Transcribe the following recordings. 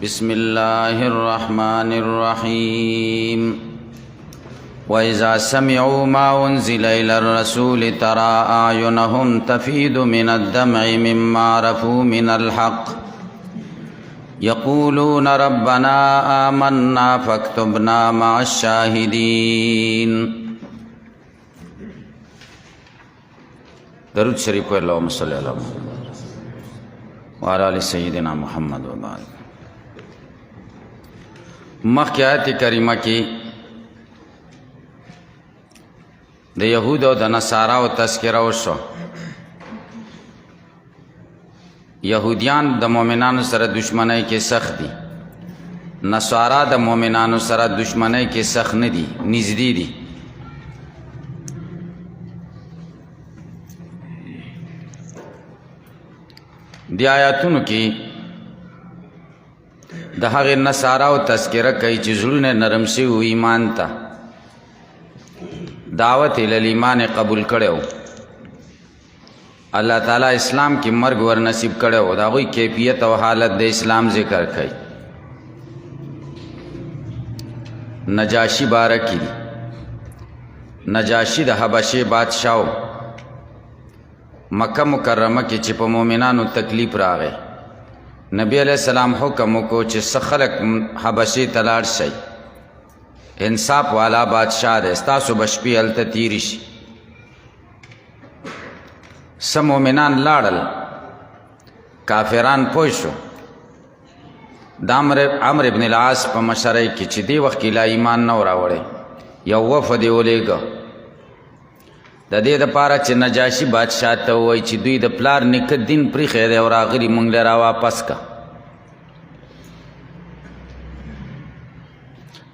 بسم الله الرحمن الرحيم وإذا سمعوا ما أنزل إلى الرسول ترى أعينهم تفيض من الدمع مما عرفوا من الحق يقولون ربنا آمنا فاكتبنا مع الشاهدين. درود شریف کو اللهم صل علی محمد وعلى آل سیدنا محمد وبارک. مخکې آیت کریمه کې د یهود او د نصاراو تذکره وشو. یهودیان د مؤمنانو سره دشمنی کې سخت دي، نصارا د مؤمنانو سره دشمنی کې سخت نه دي، نږدې دي. دی آیاتونو کې د هغې نصاراو تذکره کوي چې زړونه نرم شوي ایمان ته دعوت الایمان قبول کړی و، الله تعالی اسلام کې مرګ ور نصیب کړی و، د هغوی کیفیت او حالت د اسلام ذکر کوي. نجاشي باره کې دي. نجاشي د حبشې بادشاه و. مکه مکرمه کې چې په مؤمنانو تکلیف راغی، نبی علیہ السلام حکم وکړو چې څه خلک حبشې ته لاړ شئ، انصاف والا بادشاہ دی، ستاسو به شپې هلته تېرې شي. څه مؤمنان لاړل، کافران پوه شو د عمرو بن العاص په مشرۍ کې چې دې وخت کې لا ایمان نه و راوړی، یو وفد یې ولېږه د دې دپاره چې نجاشي بادشاه ته ووایي چې دوی د پلار نیکه دین پرېښی دی او راغلي موږ له راواپس که.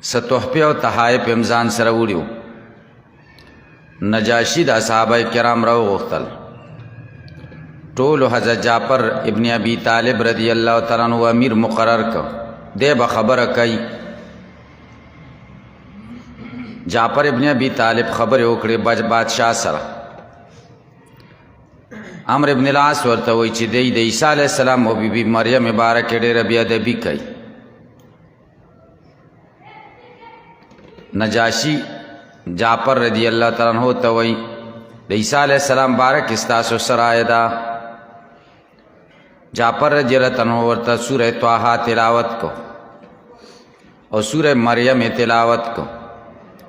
څه تحفې او تحایف یې ځان سره وړي وو. نجاشي د صحابه کرام راوغوښتل، ټولو حضرت جعفر ابن ابي طالب رضی الله تعالی عنہ امیر مقرر کړ، دی به خبره کوي. جعفر ابن ابي طالب خبرې وکړې بادشاه سره. عمرو ابن العاص ورته وایي چې دی د عیسی علیه السلام او بیبي مریم مبارکې ډېره بې ادبي کوي. نجاشي جعفر رضی الله تعالی عنہ ته وایي د عیسی علیه السلام باره کې ستاسو څه رایه ده؟ جعفر رضی الله تعالی عنہ ورته سوره طه تلاوت کو او سوره مریم تلاوت کو،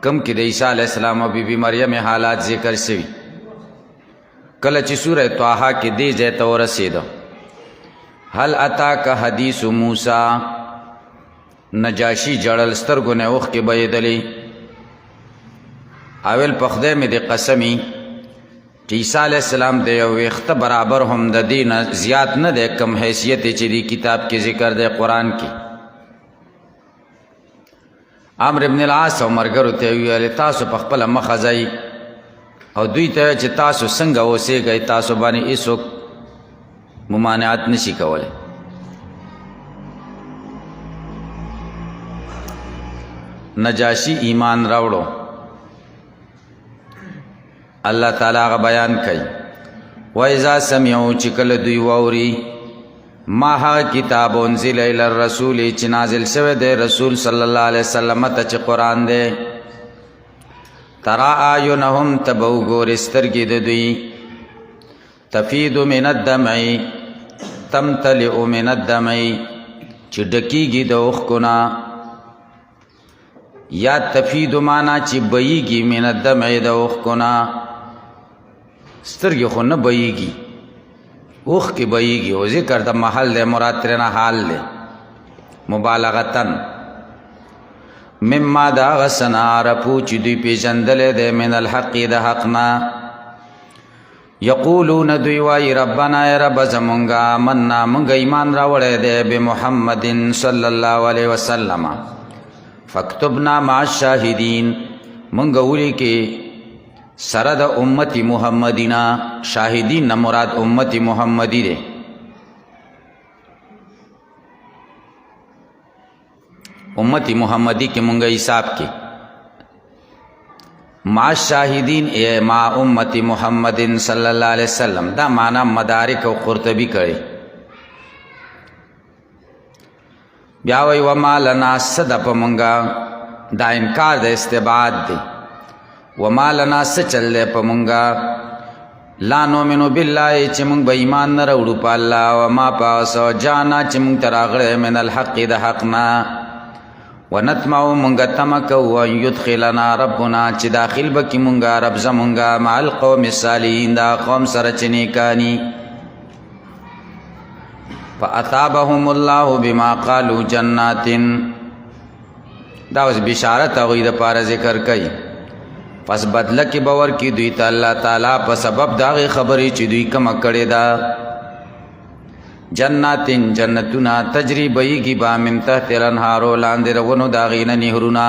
کم کې د عیسی علیه السلام او بیبي مریم حالات ذکر شوي. کله چې سوره طه کې دې ځای ته ورسېده، هل اتاک حدیث موسی، نجاشي جړل، سترګو نه اوښکې بهېدلې. اول په خدای مې د قسمي چې عیسی علیه السلام د یو ویښته برابر هم د دې نه زیات نه دی کم حیثیت چې دې کتاب کې ذکر دی قرآن کې. عمرو ابن العاص او ملګرو ته ویل تاسو په خپله مخه ځئ او دوی ته چې تاسو څنګه اوسېږئ، تاسو باندې هېڅوک ممانعت نشي کولی. نجاشي ایمان راوړو. الله تعالی هغه بیان کوي وَإِذَا سَمِعُوا چې کله دوی واوري ما هغه کتاب انزل الی الرسول چې نازل شوی دی رسول صلی الله علیه وسلم ته چې قرآن دی، ترى اعینهم ته به وګورې سترګې د دوی تفیض من الدمع، تمتلئ من الدمع چې ډکیږي د اوښکو نه، یا تفیض معنا چې بهیږي من الدمع د اوښکو نه. سترګې خو نه بهیږي، اوښکې بهیږي، او ذکر د محل دی، مراد ترېنه حال دی مبالغتن. مما د هغه څه نه عرفو چې دوی پېژندلی دی من الحق د حق نه. یقولون دوی وایي ربنا ای رب زمونږه آمنا مونږ ایمان راوړی دی بمحمد صلی الله علیه وسلم، فاکتبنا مع الشاهدین مونږ ولیکې سره د امت محمدینا. شاهدین نه مراد امت محمدی دی. امت محمدی کې مونږ حساب کې مع الشاهدین ای مع امت محمد صلی الله علیه وسلم، دا معنی مدارک او قرطبی کړي. بیا وی وما لنا صد پا منگا دا انکار دا استبعاد دی وما لنا سچل دے پا منگا لا نومنو باللہ چی منگ با ایمان نروڑو پا اللہ وما پاسو جانا چی منگ تراغڑے من الحق دا حقنا ونطمعو منگا تمکو وان یدخلنا ربنا چی داخل بکی منگا رب زمنگا مع القوم الصالحین دا قوم سرچنیکانی فاثابهم اللہ بما قالو جنات دا اس بشارت اغوی دا پارا ذکر کئی پس بدلہ کی باور کی دوی تا اللہ تعالیٰ پا سبب داغی خبری چی دوی کم اکڑی دا جنات جنتنا تجری بیگی با من تحت الانہارو لاندر ونو داغین نہرنا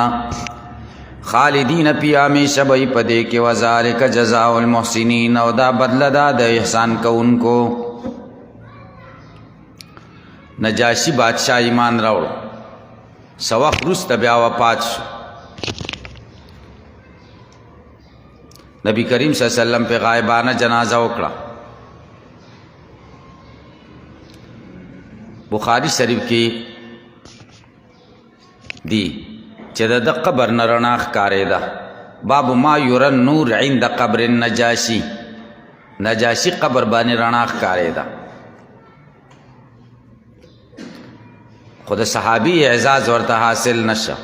خالدین پی ہمیشہ بئی پدے کے وذالک جزاء المحسنین او دا بدلہ دا دا احسان کو ان کو نجاشی بادشاہ ایمان راوڑ سوخ رست بیا وفات شو نبی کریم صلی اللہ علیہ وسلم پہ غائبانہ جنازہ اکڑا بخاری شریف کی دی چہ دا قبر نرناخ کارے دا باب ما یرن نور عند قبر نجاشی نجاشی قبر بانی رناخ کارے دا خود صحابی اعزاز ورطا حاصل نشا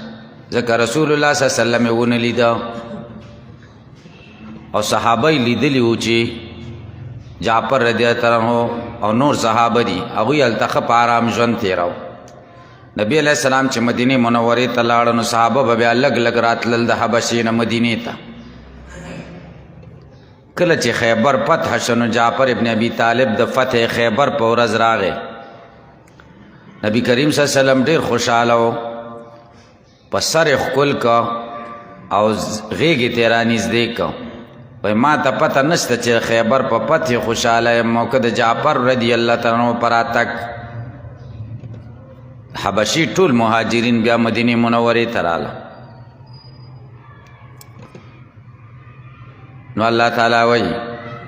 ذکر رسول اللہ صلی اللہ علیہ وسلم ون لیدا او صحابی لیدلیو چی جعفر رضی اللہ عنہ او نور صحابہ دی اگوی التخب آرام جون تیراو نبی علیہ السلام چی مدینی منوری تلاڑنو صحابہ بیا لگ لگ رات للد حبشین مدینی تا کل چی خیبر فتح شنو جعفر ابن ابی طالب د فتح خیبر پورز راغے نبی کریم صلی اللہ علیہ وسلم دیر خوشحالو پس سر خکل کا او غیگی تیرانیز دیکھو وی ما تا پتہ نشتا چی خیبر پا پتہ خوشحالی موقع دا جعفر رضی اللہ تعالیٰ پرا تک حبشی طول مہاجرین بیا مدینی منوری ترالا نو اللہ تعالیٰ وی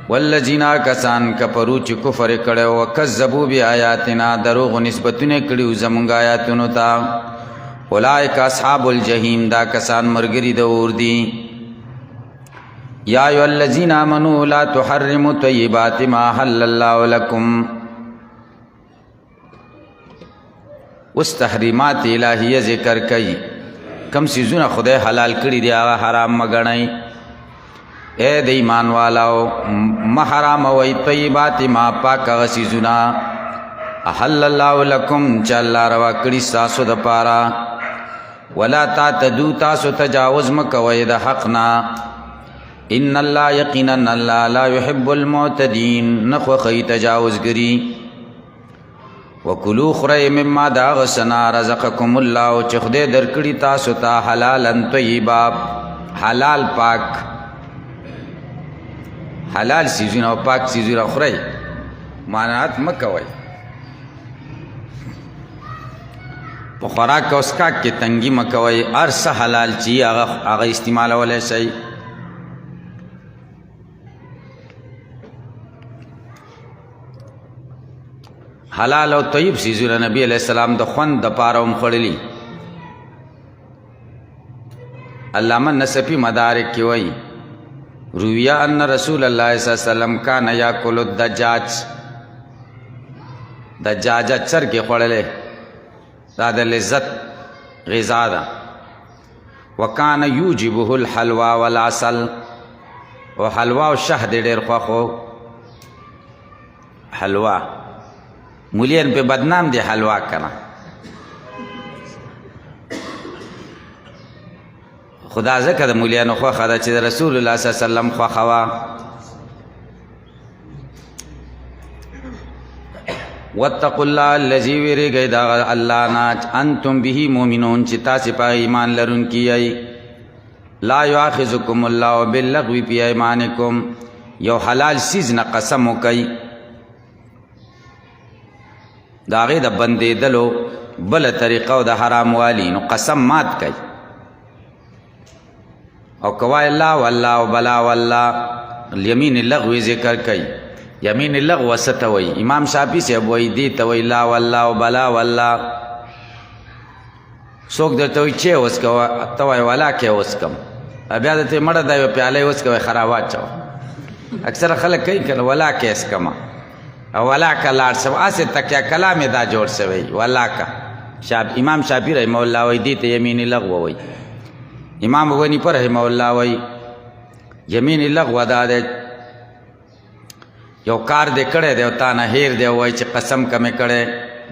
والذین کسان کفرو چی کفر کڑے وکذبو بی آیاتنا دروغ نسبتنے کڑیو زمونگ آیاتنو تا اولائک اصحاب الجحیم دا کسان مرگری دور دی یا ایو الذین آمنوا لا تحرموا طیبات ما حل اللہ لکم اس تحریمات الہیہ ذکر کئی کم سیزون خدای حلال کری دی آغا حرام مگنائی اے دی ایمان والاو محرام وی طیبات ما پاک غسیزنا احل اللہ لکم چا اللہ روا کری ساسو دا پارا ولا تعتدو تاسو تجاوز مکوی دا حقنا ان اللہ یقینا اللہ لا يحب المعتدین نخو خی تجاوز گری وکلو خرائی مما دا غسنا رزقکم اللہ چخدے در کری تاسو تا حلالا طیبا حلال پاک حلال سیزون او پاک سیزون خرائی معنات مکوی پا خوراک کا اسکاک کی تنگی مکوی ارس حلال چی آغا استعمال والے شئی حلال او طیب سیزون نبی علیہ السلام دا خوند دا پارا خڑلی علامہ نصفی مدارک کی وئی رویہ ان رسول اللہ صلی اللہ علیہ وسلم کانا یاکل الدجاج دجاجہ چر کے خوڑلے دا دا لذت غذا دا وکانا یوجبہ الحلوہ والعسل و حلوہ و شہد دیر خوخو حلوہ ملین پہ بدنام دی حلوہ کنا خدا ذکر دا ملین خوخا دا چی دا رسول اللہ صلی اللہ علیہ وسلم خوخوا واتقوا اللہ اللذی ویری گئی دا اللہ ناچ انتم بھی مومنون چی تاسی پا ایمان لرن کی ای لا یواخذکم اللہ باللغوی پی ایمانکم یو حلال سیز نا قسمو کئی دا غی دا بندے دلو بل طریقہ دا حرام والی نو قسم مات کئی او کوای اللہ واللہ بلا واللہ یمین اللغو ذکر کئی یمین اللغو ستوئی امام شافعی سے ابوئی دیتا وی لا واللہ بلا واللہ څوک درته وایي چې وڅکوه ته وایې ولاکې وڅکم بیا درته مړه دا یوه پیاله یې وڅکوئ خراب واچوه اکثره خلک کوي که نه ولاکې څکمه او ولاکه لاړ شم هسې تکیه کلام یې دا جوړ شوی ولاکه امام شافعي رحمه الله وایي دې ته یمین لغوه وایي امام ابو حنیفه رحمه الله وایي یمین لغوه دا دی یو کار دې کړی دی او تا نه هیر دی وایي چې قسم که مې کړی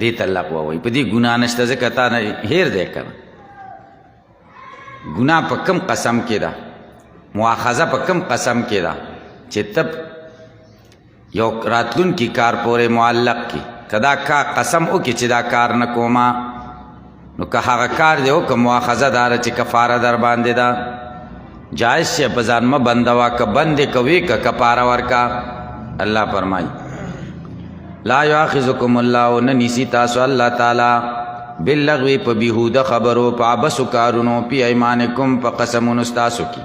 دې ته لغوه وایي په دې ګناه نشته ځکه تا نه هیر دی که نه ګناه په کم قسم کې ده مواخذه په کم قسم کې ده چې ته یو راتلونکي کار پورې معلق کی که دا قسم وکړي چې دا کار نه کومه نو که هغه کار دی وکړه مواخذه داره چې کفاره در باندې ده جایز شی په ځان مه بندوه که بند یې کوې که کفاره ورکه الله فرمایي لا یؤاخذکم الله نه نیسي تاسو الله تعالی باللغو په بیهوده خبرو په عبسو کارونو پی ایمانکم په قسمونو ستاسو کی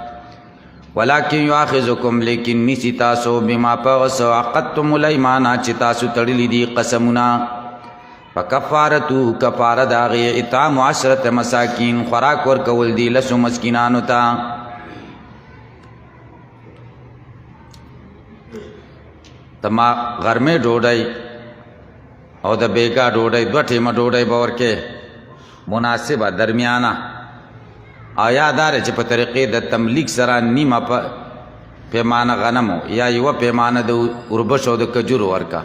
ولکن یؤاخذکم لیکن نیسی تاسو بما پغسو عقدتم الایمانا چې تاسو تړلی دي قسمونه فکفارتو کفاره د هغې اطعام 10 مساکین خوراک ورکول دي 10 مسکینانو ته تما غرمې ډوډۍ او د بیګا ډوډۍ 2 ټیمه ډوډۍ به ورکې مناسبه درمیانه او یادار چې په طریقې د تملیک سره نیمه پیمانه غنمو یا یوه پیمانه د اوربشو د کجورو ورکا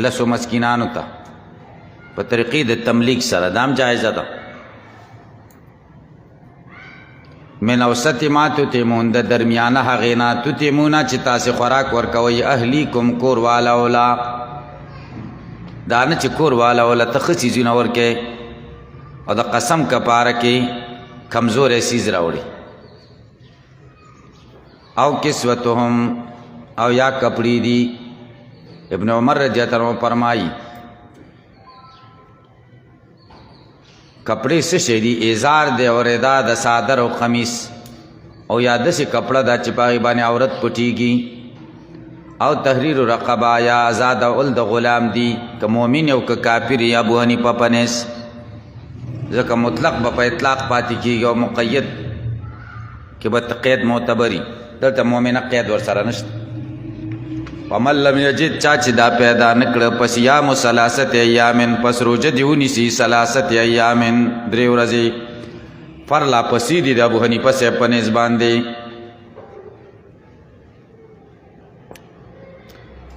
10 مسکینانو ته په طریقې د تملیک سره دام جایزه ده من اوسط ما تطعمون د درمیانه هغې نه تطعمونه چې تاسې خوراک ورکوئ اهلیکم کور والا ولا دا نه چې کور والا ولا ته ښه څیزونه ورکې او د قسم کفاره کې کمزور سیز راوړي او کسوتهم او یا کپڑی دی ابن عمر رضی اللہ عنہ فرمائی کپڑے سے شیدی ازار دے اور ادا دا صادر و خمیس او یا دسی کپڑا دا چپاغی بانی عورت پٹیگی او تحریر رقبہ یا آزاد اول دا غلام دی که مومن او که کافر یا ابو حنیفه پنیس ځکه مطلق به په اطلاق پاتې کېږي او مقید کې به قید معتبري دلته مؤمنه قید ورسره نشته ومن لم یجد چا چې دا پیدا نه کړه پس صیام 3 ایامن پس روژه دې ونیسي 3 ایامن 3 ورځې فرلا پسې دي د ابو حنیفه صاحب په نسبت باندې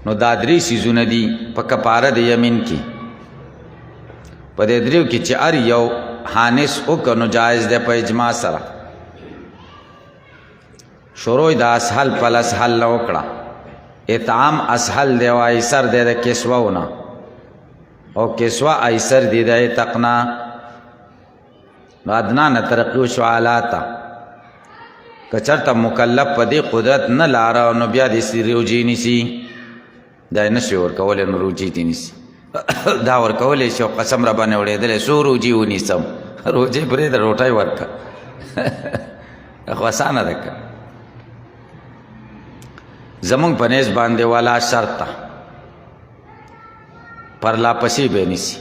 نو دا 3 سیزونه دي په کفاره د یمین کې په دې دریو کې چې هر یو حانس وکړو نو جایز دی په اجماع سره شروع د اسهل پل اسهل نه وکړه اطعام اسهل دی او ایسر دی د کسوهونه او کسوه ایسر دی د عتقنا نو ادنا نه ترقي وشو اعلی ته که چېرته مکلف په دې قدرت نه لاره نو بیا دې روجې نیسي دا یې نشي ورکولی نو روجې دې نیسي دا ورکولی شي او قسم را باندې وړېدلی څو روجې ونیسم روجې پرېږده روټۍ ورکړه خو اسانه ده که زمونږ په نیز باندې والا شرط ته پرلاپسې به نیسي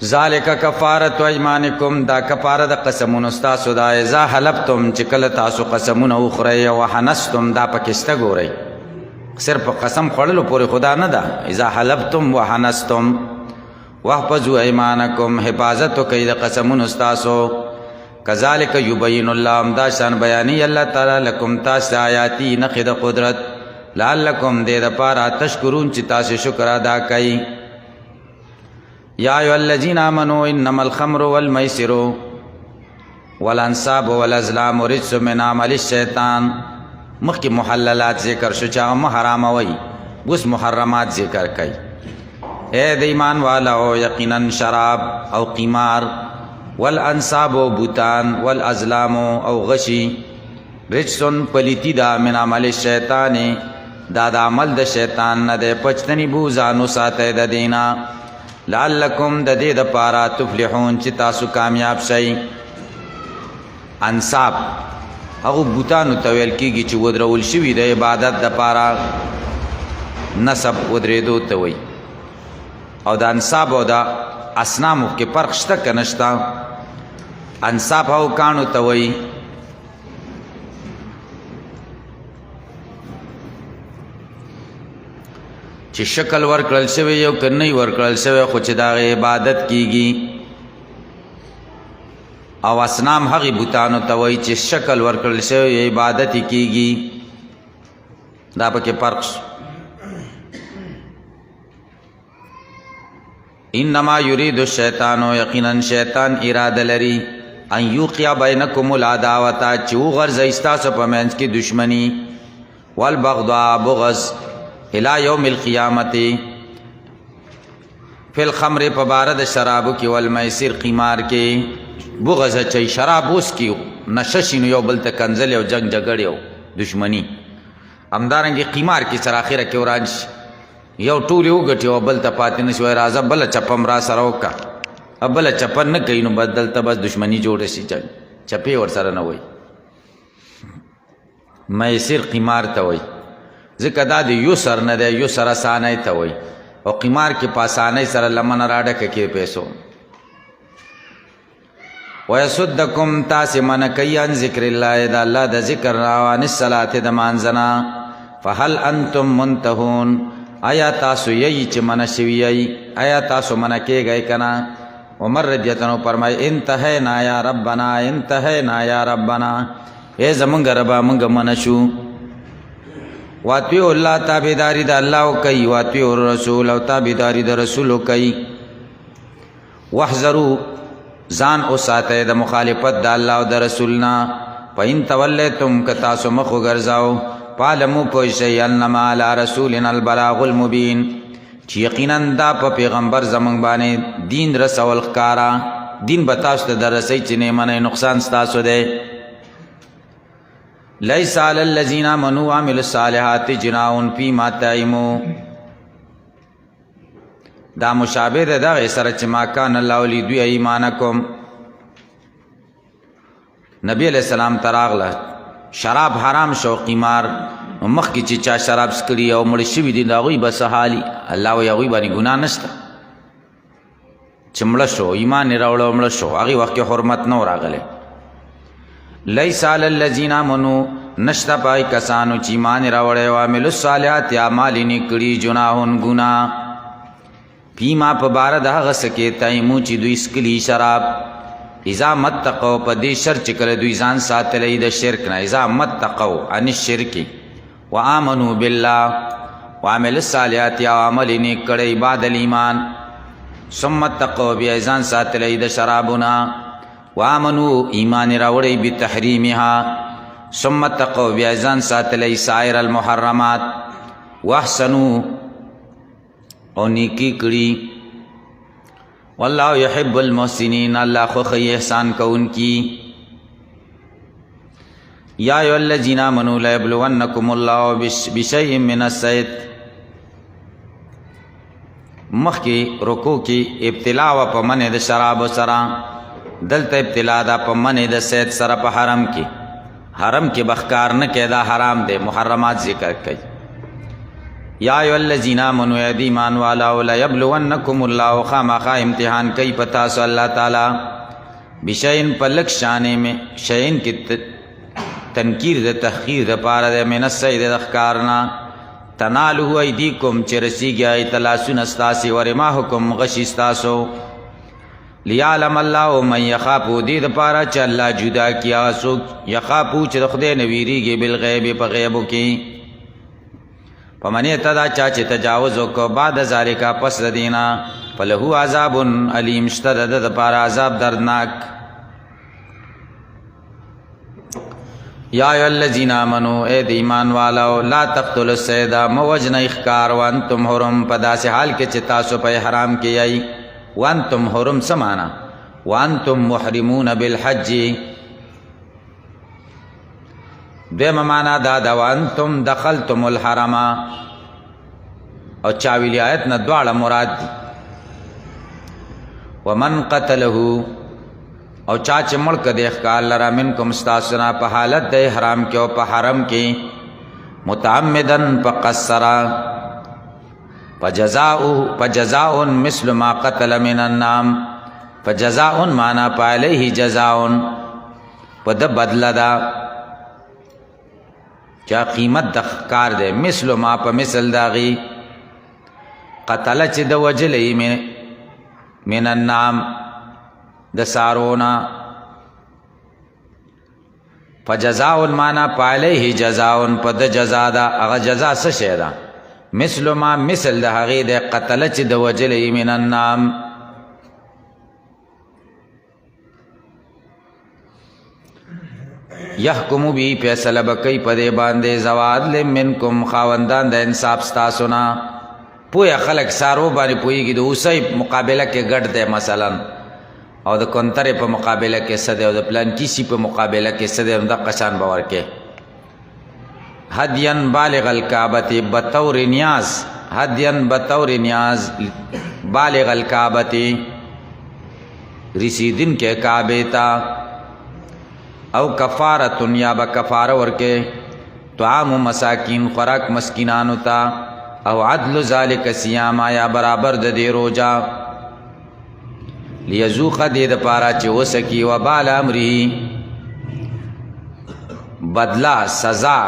ذالک کفارة ایمانکم دا کفاره د قسمونو ستاسو دا اذا حلفتم چې کله تاسو قسمونه وخورئ او حنستم دا پکې شته ګورئ صرف قسم خوړلو پورې خدا نه ده اذا حلفتم وحنستم واحفظوا ایمانکم حفاظت وکئ د قسمونو ستاسو کذالک یبین الله دا شان بیانی الله تعالی لکم تاسو آیاتی نخې د قدرت لعلکم دې دپاره تشکرون چې تاسو شکر ادا کئ یا ایها الذین آمنوا انما الخمر والمیسر والانصاب والازلام رجس من عمل الشیطان مخکې محللات ذکر شو چې هغه مه حراموئ اوس محرمات ذکر کوي اے د ایمان والاو یقینا شراب او قمار والانصاب و بوتان والازلام او غشی رجسن پلیتی دا من عمل الشیطان دا د عمل د شیطان نه دی پجتنبو ځانو ساتئ د دینا لعلکم د دې دپاره تفلحون چې تاسو کامیاب شئ انصاب هغه بوتانو ته ویل کېږي چې ودرول شوي د عبادت دپاره نصب ودرېدو ته وایي او د انصاب او د اصنامو کې فرق شته که نشته؟ انصاب او کانو ته وایي چې شکل ورکړل شوی یو که نه ورکړل شوی خو چې د هغې عبادت کیږي، او اصنام هغې بوتانو ته وایي چې شکل ورکړل شوی عبادت یې کیږي. دا پکې فرق شو. انما یرید الشیطان، یقینا شیطان اراده لري ان یوقع بینکم العداوة چې وغورځوي ستاسو په منځ کې دشمني، والبغضاء بغض، الى یوم القیامت، فی الخمر په باره د شرابو کې، والمیسر قمار کې، بغض اچوي شراب اوس کې نشه شي نو یو بل ته کنځلې او جنګ جګړې او دشمني، همدارنګې قمار کې سره اخره کې وران شي یو ټولې وګټي او بل ته پاتې نه شي، وایي راځه بله چپم را سره وکړه، بله چپه نه کوي نو بس دلته بس دشمني جوړه شي، چپې ورسره نه وایي. میسر قمار ته وایي ځکه دا د یسر نه دی، یسر اسانۍ ته وایي، او قمار کې په اسانۍ سره لمنه راډکه کې پیسو. ویصدکم تاسې منع کوي عن ذکر الله د الله د ذکر نه، او عن الصلاة د مانځه نه، فهل انتم منتهون آیا تاسو یی چې منع شوي یی، آیا تاسو منع کیږئ که نه؟ عمر رضیتنو فرمایي انتهینا یا ربنا، انتهینا یا ربنا، ای زمونږ ربه مونږ منع شو. واطیعوا الله، تابعداري د الله وکئ، واطیعوا الرسول، او تابعداري د رسول وکئ. واحذروا، ځان وساتئ د مخالفت د الله او د رسول نه. فإن تولیتم که تاسو مخ وګرځاو، فاعلموا پوه شئ انما علی رسولنا البلاغ المبین، چې یقینا دا په پیغمبر زمونږ باندې دین رسول ښکارا، دین به تاسو ته در رسئ چې نه منئ نقصان ستاسو دی. لیس علی الذین آمنوا وعملوا الصالحات جناح فیما طعموا، دا مشابه ده دغه سره چې ما کان الله لیدوی ایمانکم. نبی علیہ السلام تراغله شراب حرام شو، قمار مخکې چې چا شراب سکړي او مړ شوي دي د هغوی به څه حالي؟ الله وایي هغوی باندې ګناه نشته چې مړه شو، ایمان یې راوړه او مړه شو، هغې وخت کې حرمت نه و راغلی. لیس علی الذین آمنوا، نشته پای کسانو چې ایمان یې راوړی، وعملوا الصالحات اعمال یې نیک کړي، جناحون ګناه، فیما په باره د هغه څه کې طعموا چې دوی څکلي شراب، اذا متقوا په دې شرط چې کله دوی ځان ساتلی د شرک نه، اذا متقوا عن الشرک وآمنوا بالله وعملوا الصالحات، یا عمل یې نیک کړی بعد الایمان، ثم اتقوا بیا ځان ساتلی د شرابونه، وآمنوا ایمان راوړی بتحریمها، ثم اتقوا بیا ځان ساتلی سایر المحرمات، واحسنوا او نیکی کړي. والله يحب المحسنین، الله خوښوي احسان کوونکي. یا ایها الذین آمنوا لیبلونکم الله بشیء من الصید، مخکې رکوع کې ابتلا و په منع د شراب سره، دلته ابتلا ده په منع د صید سره په حرم کې. حرم کې بخکار نه کې دا حرام دی، محرمات ذکر کوي. یا ایها الذین آمنوا ای ایمان والاو لیبلونکم الله، خامخا امتحان کوي په تاسو الله تعالی، بشیء په لږ شانې میں، شیئن کې تنکیر د تحقیر د پاره د من الصید د ښکار نه، تنالو ایدیکم چې رسیږي هغې ته لاسونه ستاسې، ورماحکم غشي ستاسو، لیعلم الله من یخافو، دې دپاره چې الله جدا کړي هغه څوک یخافو چې د خدای نه ویریږي، بالغیب په غیبو کې. په منې ته دا چا چې تجاوز وکړو بعد ذالک پس د دې نه، فله عذاب علیم، شته د ده دپاره عذاب دردناک. یا ایها الذین آمنوا ای د ایمان والاو، لا تقتلوا الصید، مه وژنئ ښکار، وانتم حرم، په داسې حال کې چې تاسو په احرام کې یئ. وانتم حرم څه معنا؟ وانتم محرمون بالحج، دویمه معنا دا ده وانتم دخلتم الحرم، او چاویلی آیت نه دواړه مراد دي. ومن قتله، او چا چې مړ که د ښکار لره منکم ستاسو نه په حالت د احرام کې او په حرم کې، متعمدن په قصره، فجزاء مثل ما قتل من النعم. فجزاء مانا فعليه جزاء په د بدله ده چا قیمت د ښکار دی مثل ما په مثل د هغې قتله چې د وجلی من النعم د سارونه. فجزاء مانا فعليه جزاء په د جزا ده هغه جزا څه شی ده مثل ما مثل د هغې د قتله چې د وجلی من النعم. یحکمو بی فیصله بکی په دې باندې ذو عدل منکم خاوندان د انصاف ستاسو نه. پوهه خلک سارو باندې پوهېږي د اوسۍ مقابله کې ګډ دی مثلا او د کنترې په مقابله کې څه دی او د پلانکیسي په مقابله کې څه دی همدغه شان به ورکې. هدین بالغ الکعبة بطور نیاز هدین بطور نیاز بالغ الکعبة رسیدن کے کعبے تا او کفارتن یا با کفار ورکے طعام مساکین خوراک مسکینانو تا او عدل ذالک سیاما یا برابر د دې روجا لیذوق دې د پارا چې وسکی وبال امری بدلا سزا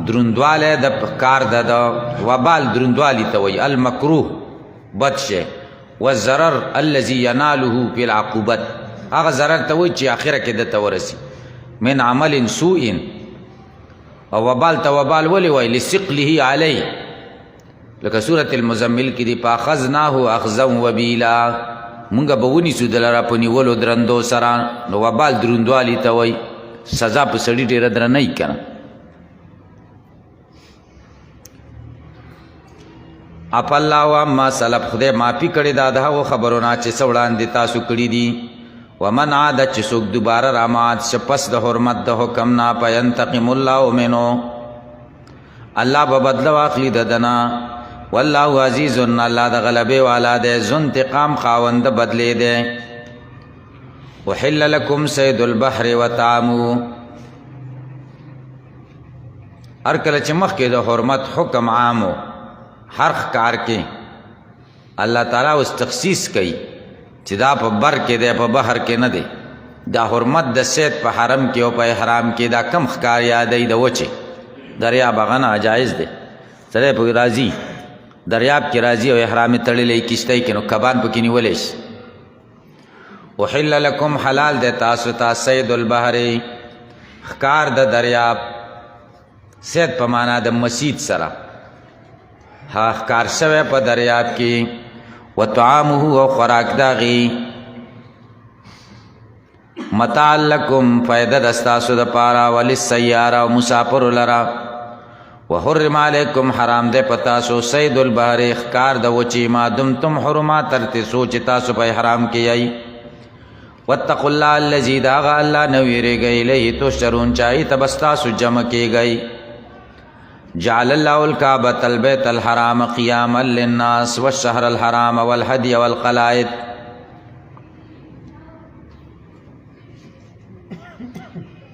دروندواله د کار د وبال دروندوالی ته وی المکروه بد شی والضرر الذي يناله في العقوبت هغه ضرر ته وی چې اخره کې د تورسی من عمل سوء او وبال ته وبال ولی وی لثقله علی لکه سورة المزمل کې دی فاخذناه اخذا وبیلا مونږ به ونیسو دلته په نیولو درندو سره نو وبال دروندوالی ته وی سزا په سړي ډېره درنه یي کنه. اپ الله و ما سلف خدای معافي کړي دا د هغو خبرونه چې څه وړاندې تاسو کړي دي. ومن عاد چې څوک دوباره رامات شه پس د حرمت د حکم نه فینتقم الله منه الله به بدله واخلي د دنا والله عزیز الله د غلبې والا دی ذو انتقام خاوند بدلې دی. وحل لكم صید البحر وطعامه هر کله چې مخکې د حرمت حکم عامو هر ښکار کې الله تعالی اوس تخصیص کوي چې دا په بر کې دی په بحر کې نه دی. دا حرمت د صید په حرم کې او په احرام کې دا کم ښکار یادوي د وچې دریاب هغه ناجایز دی. سړی پکې راځي دریاب کې راځي او احرام یې تړلی کشتۍ کې نو کبان پکې نیولی شي. وحل لکم حلال دی تاسو ته صید البحر ښکار د دریاب صید په معنا د مسید سره ها ښکار شوی په دریاب کې وطعامه او خوراک د هغې متاع لکم فایده د ستاسو دپاره وللسیاره او مسافرو لره. وحرم علیکم حرام دی په تاسو صید البحر ښکار د وچې ما دمتم حرما تر څو چې تاسو په احرام کې یئ. واتقوا الله الذي دا هغه الله نه ویرېږئ الیه تحشرون چې هغې ته به ستاسو جمع کېږئ. جعل الله الكعبة البيت الحرام قياما للناس والشهر الحرام والهدي والقلائد.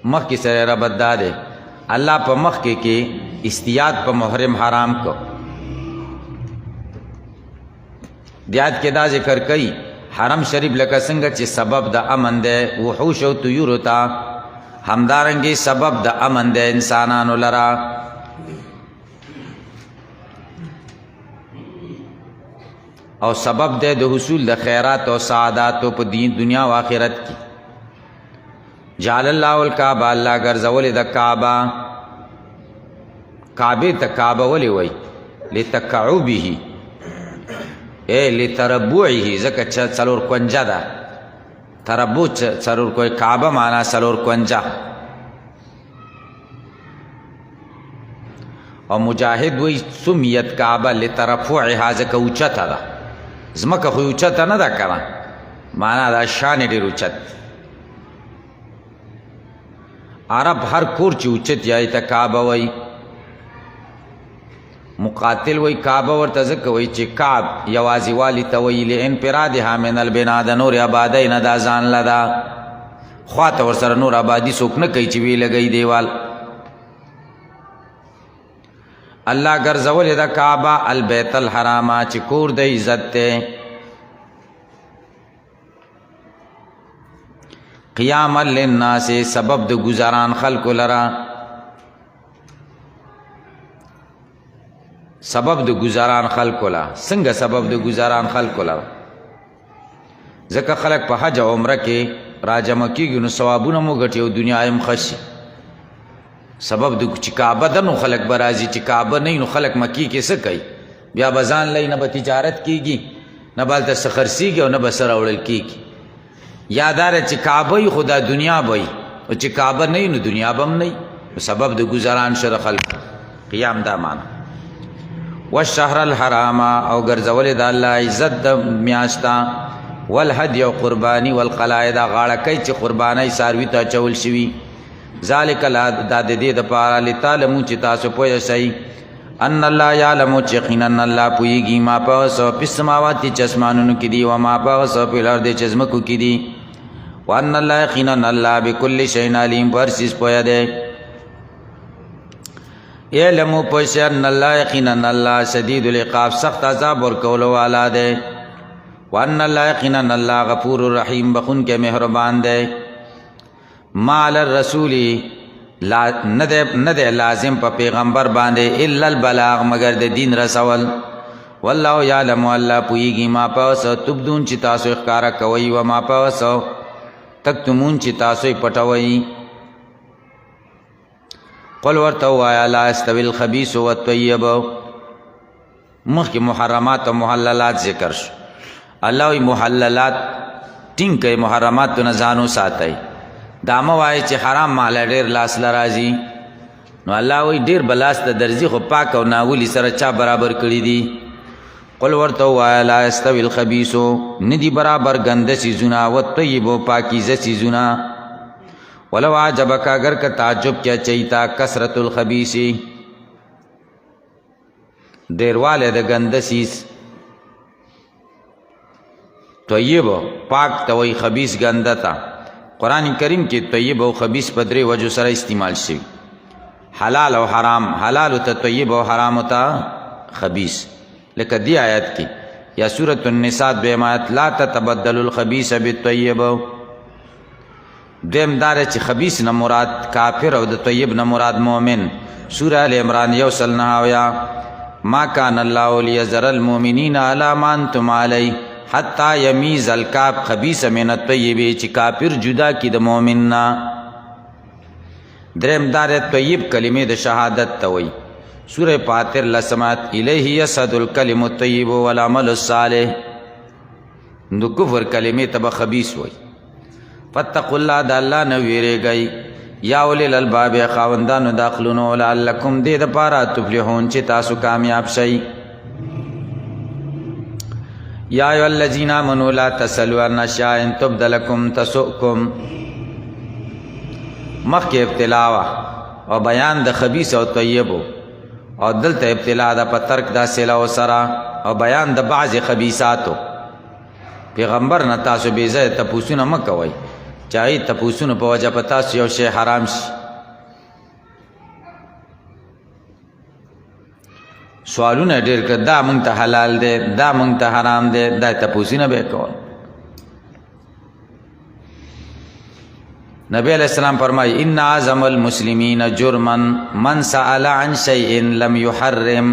مخ کی سره ربط داده الله په مخ کې استیاد په محرم حرام کو دیات کې دا ذکر کئی حرم شریف لکه څنګه چې سبب د امن ده وحوش او طیور ته همدارنګي سبب د امن ده انسانانو لرا. او سبب ده د حصول د خیرات او سعادت په دین دنیا او آخرت کې. جعل الله الکعبه الله ګرځولې د کعبه کعبه ته کعبه ولې وای لتکعبه لتربعه ځکه چې څلور کونجه ده تربع څلور کوی کعبه معنا څلور کونجه. او مجاهد وی سمیت کعبه لترفعها ځکه اوچته ده ځمکه خو اوچته نه ده کنه معنا دا شان ډېر اوچت. عرب هر کور چې اوچت یای ته کعبه وی. مقاتل وی کعبه ورته ځکه وی چې کعب یوازې والی ته وی لانفرادها من البنا د نور آبادۍ نه دا ځان لدا خواته ورسره نور آبادي څوک نه کوي چې وی لګی دیوال. الله ګرځولې د کعبه البیت الحرام چې کور د عزت ته قیاما للناس سبب د گزاران خلق لرا سبب د گزاران خلق لرا څنګه سبب د گزاران خلق لرا ځکه خلق په حج او عمره کې راجم کیږي نو ثوابونه مو ګټي او دنیا هم خشي سبب د چې کعبه د نو خلق برازي چې کعبه نه نو خلق مکی کې څه کوي بیا بزان لای نه به تجارت کیږي نه بالته سخرسیږي او نه به سره وړل کیږي یادار چې کعبه خدا دنیا وي او چې کعبه نه نو دنیا بم نه سبب د گزاران شر خلق قیام دا معنا والشهر الحرام او ګرځول د الله عزت د میاشتا والهدي او قرباني والقلائد غاړه کوي چې قرباني ساروي ته چول شي ذالک لا د دې د پاره لتعلمو چې تاسو پوه شئ ان الله يعلم چې یقینا الله پويږي ما په سو په سماوات چې اسمانونو کې دي او ما په سو په لار چې زمکو کې دي وان الله یقینا الله بكل شيء عليم پر سیس پوهه ده علم پوه ان الله یقینا الله شدید العقاب سخت عذاب ور کول والا ده وان الله یقینا الله غفور رحیم بخون کے مہربان دے مال الرسول لا ند لازم په پیغمبر باندې الا البلاغ مگر د دین رسول والله یعلم الله پویږي ما پاس تبدون چې تاسو ښکارا کوي و ما پاس تکتمون چې تاسو پټوي قل ورته وایا لا استوي الخبيث والطيب مخکې محرمات او محللات ذکر شو الله وی محللات ټینګ کوي محرمات نه ځانو ساتي دامه وای چې حرام مال ډیر لاس لراځي نو الله وی ډیر بلاس ته درځي خو پاک او ناولی سره چا برابر کړی دي قل ورته وای لا استوي الخبيث ندي برابر غند سيزونه او طيب پاکیزه سيزونه ولو عجبک اگر کا تعجب کیا چیتا کثرت الخبيث ډیرواله د غند سیز طیب پاک توي خبيث غندتا قرآن کریم کې طیب او خبيث په درې وجو سره استعمال شي حلال او حرام حلال ته طیب او حرام ته خبيث لکه دی آیت کې یا سورۃ النساء دویم آیت لا تتبدل الخبيث بالطيب دیم دار چې خبيث نه مراد کافر او د طیب نه مراد مؤمن سورہ ال عمران یوصل نهاویا ما کان الله ليذر المؤمنین علی ما انتم علی حتی یمیز الکاب خبیث من الطیب چې کافر جدا کی د مؤمن نا درم دار طیب کلمه د شهادت توي سوره فاتر لسمات الیه یصد الکلم الطیب والعمل الصالح نو کفر کلمه تب خبیث وای فتقوا الله د الله نو ویریږي یا اولل الباب خاوندانو داخلونو لعلکم دې د پاره تفلحون چې تاسو کامیاب شئ یا ایو الذین آمنوا لا تسلوا عن اشیاء ان تبد لکم تسؤکم مخکې ابتلا او بیان د خبیث او طیب او دلته ابتلا د په ترک د سلا او سرا او بیان د بعض خبیثاتو پیغمبر نه تاسو بے ځای تپوسونه مکوئ چاہی تپوسونه په وجه په تاسو یو شی حرام شي سوالونه ډیر کړه دا مونږ ته حلال دی دا مونږ ته حرام دی دا تپوسونه به کول نبی علیہ السلام فرمای ان اعظم المسلمین جرما من سأل عن شيء لم يحرم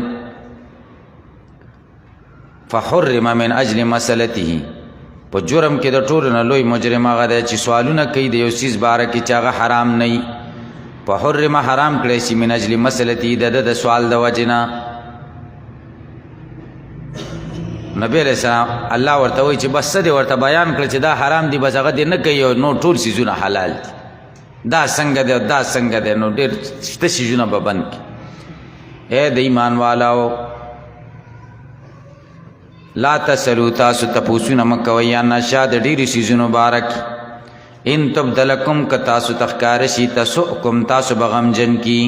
فحرم من اجل مسألته په جرم کې د ټولو نه لوی مجرم هغه دی چې سوالونه کوي د یو سیز باره کې چې هغه حرام نه وي فحرم حرام کړی شي من اجل مسألته د سوال د وجنه نبی علیہ السلام الله ورته وی چې بس دې ورته بیان کړ چې دا حرام دی بس هغه دې نه کوي نو ټول سيزونه حلال دي دا څنګه دی دا څنګه دی نو ډېر شته سيزونه به بند کړي اے د ایمان والاو لا تسلو تاسو تپوسونه مکوئ یا نشا د ډېرې سيزونو بارک ان تبدلکم که تاسو تخکار شي تسؤکم تاسو به غمجن کی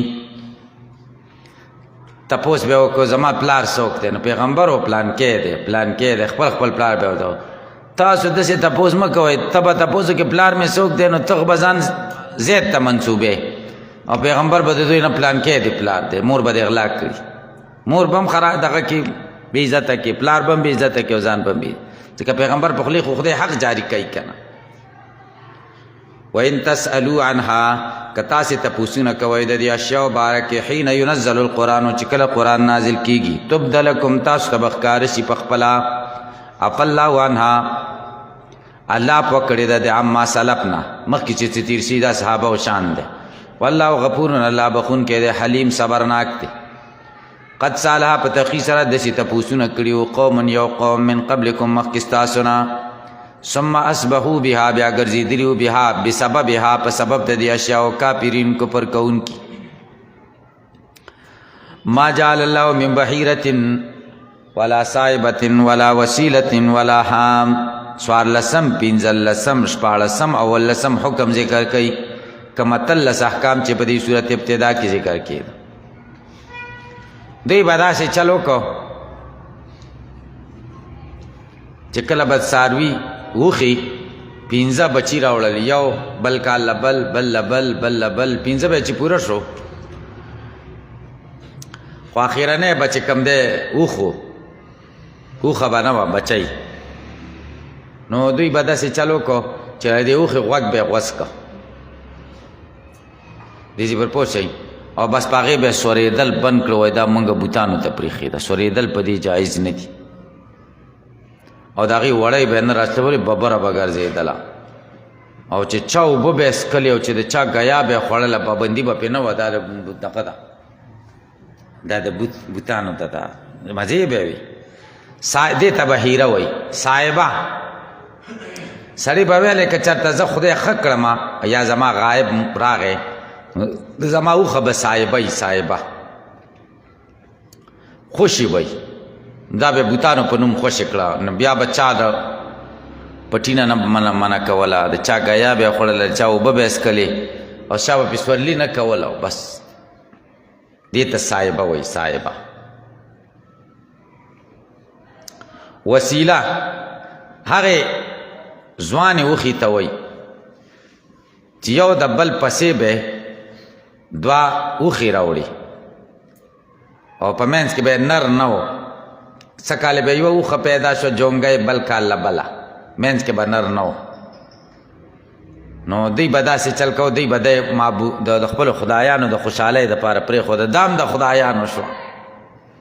تپوس به وکړو زما پلار څوک دی نو پیغمبر و پلان کې دی خپل پلار به ورته تاسو داسې تپوس مه کوئ ته به تپوس کې پلار مې څوک دی نو ته به ځان زید ته منسوبې او پیغمبر به د دوی نه پلان کې دی پلار دی مور به د اغلا کړي مور بم خرا دغه کې بې عزته کې، پلار بم بې عزته کې او ځان بم بې، ځکه پیغمبر په خولې خو خدای حق جاری کوي که نه. وَإِن تَسْأَلُوا عَنْهَا که تاسې تپوسونه کوئ د دې اشیاو باره کې حین ينزل القرآن چې کله قرآن نازل کېږي تبد لکم تاسو ته به ښکاره شي په خپله عفا الله عنها الله پوه کړې ده د عما سلف نه مخکې چې څه تېر شي دا صحابه و شان دی. والله غفور الله بخونکی دی حلیم صبرناک دی. قد سالها په تحقیق سره داسې تپوسونه کړي وو قوم یو قوم من قبلکم مخکې ستاسو نه ثم اصبحوا بها بیا ګرځېدلي وو بها بسببها په سبب د دې اشیاو کافرین کفر کوونکي. ما جعل الله من بحیرة ولا صائبة ولا وسیلة ولا حام. څوارلسم پنځلسم شپاړسم اولسم حکم ذکر کوي کم اتلس احکام چې په دې صورت ابتدا کې ذکر کېده. دوی به داسې چل وکړو چې کله به څاروي وخي پنځه بچي راوړل یو بل کال بل بل بل بل بل پنځه به چې پوره شو خو اخرنی به چې کوم دی اوښه به نه وه بچی نو دوی به داسې چل وکړو چې د اوښې غوږ به یې غوڅ کړه دې پر پوه شئ او بس په هغې به یې سورېدل بند کړه وایي دا مونږ بوتانو ته پرېښې ده سورېدل په دې جایز نه دي او د هغې وړی به یې نه راچولې ببره به ګرځېدله او چې چا اوبه به یې څښلې او چې د چا ګیا به یې خوړله پابندي به پرې نه وه دا دغه ده دا د بوتانو ته ده مزې به وي دې ته به هیره وایي صاحبه سړی به ویلی که چېرته زه خدای ښه کړم یا زما غایب راغی زما اوښه به صاحبه صاحبه خوشي وی دا به بوتانو په نوم خوشي کړه نو بیا به چا د پټینه نه منع کوله د چا ګیا به یې خوړله چا اوبه به یې څښلې او چا به پې سورلي نه کوله بس دې ته صاحبه وی صاحبه. وسیله هغې ځوانې اوښې ته وی چې یو د بل پسې به دوه اوښې راوړي او په منځ کې به نر نه و څه کال به یوه اوښه پیدا شوه جونګی بل کال بله منځ کې به نر نه و نو دوی به داسې چل کو دوی به د خپلو خدایانو د خوشحالۍ دپاره پرېښوده دا هم د خدایانو شوه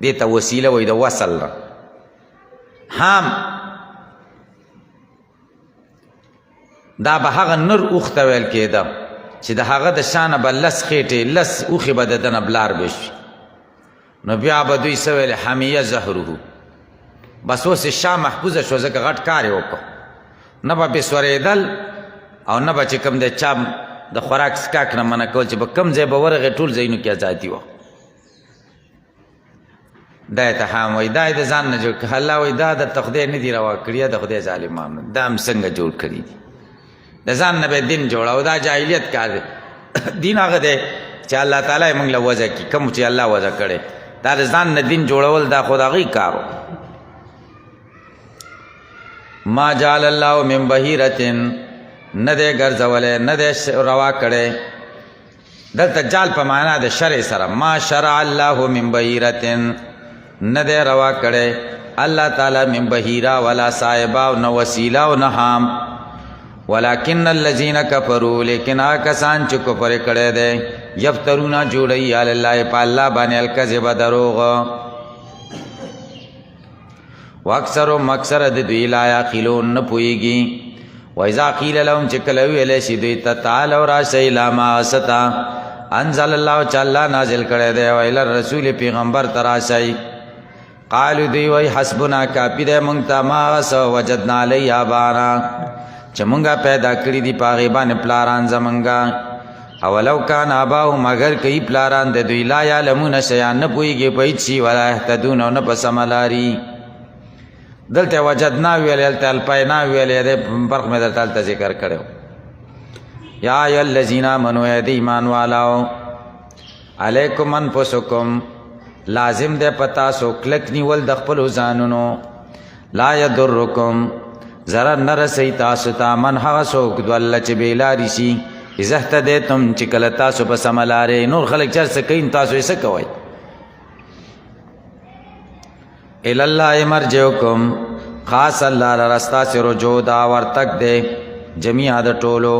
دې ته وسیله وایي د وصل نه. هم دا به هغه نر اوښ ته ویل کېده چې د هغه د شانه به لس خېټې لس اوښې به د ده نه بلار به شي نو بیا به دوی څه ویلې حمیه زهره بس اوس یې شا محفوظه شوه ځکه غټ کار یې وکړو نه به پې سورېدل او نه به چې کوم دی چا د خوراک څکاک نه منع کول چې به کوم ځای به ورغې ټول ځایونو کې ازادي وه. دا یې ته حام وایي دا یې د ځان نه جوړ کړي الله وایي دا درته خدای نه دي روا کړي د خدای ظالمانو دا هم څنګه جوړ کړي دي د ځان نه به دین جوړه او دا جاهلیت کار دی. دین هغه دی چې الله تعالی یې موږ له وضع کړي کوم چې الله وضع کړی دا د ځان نه دین جوړول دا خو د هغوی کار و. ما جعل الله من بحیرة نه دی ګرځولی نه دی روا کړی دلته جال په معنا د شرع سره ما شرع الله من بحیرة نه دی روا کړی الله تعالی من بحیره ولا صاحبه او نه وسیله او نه حام ولکن الذین کفروا لیکن هغه کسان چې کفر کړی دی یفترونه جوړوي علی الله په الله باندې الکذب دروغ واکثرهم اکثر د دوی لا یعقلون نه پوهېږي. وإذا قیل لهم چې کله ویلی شي دوی ته تعالوا راشئ الی ما ستا انزل الله چې الله نازل کړی دی او الی الرسول پیغمبر ته راشئ قالو دوی وایي حسبنا کافي دی موږ ته ما څه وجدنا علیه آباءنا چې مونږه پیدا کړي دي په هغې باندې پلاران زمونږه اولو کان آباهم اگر کوي پلاران د دوی لا یعلمون شیئا نه پوهېږي په هېڅ شي ولا یهتدون او نه په سمه لاري. دلته وجدنا ویلی هلته الپینا ویلی دی فرق مې درته هلته ذکر کړی یا ایها الذین آمنوا ای د ایمان والاو علیکم انفسکم لازم دی په تاسو کلک نیول د خپلو ځانونو لا یضرکم ضرر نه رسوي تاسو ته من هغه څوک ضل چې بې لارې شي اذا اهتدیتم چې کله تاسو په سمه لارې نور خلک چې هر څه کوي تاسو یې څه کوئ الاللہ مرجعکم خاص اللہ لرستا سے رجوع دا ورتک دے جميعا دا ټولو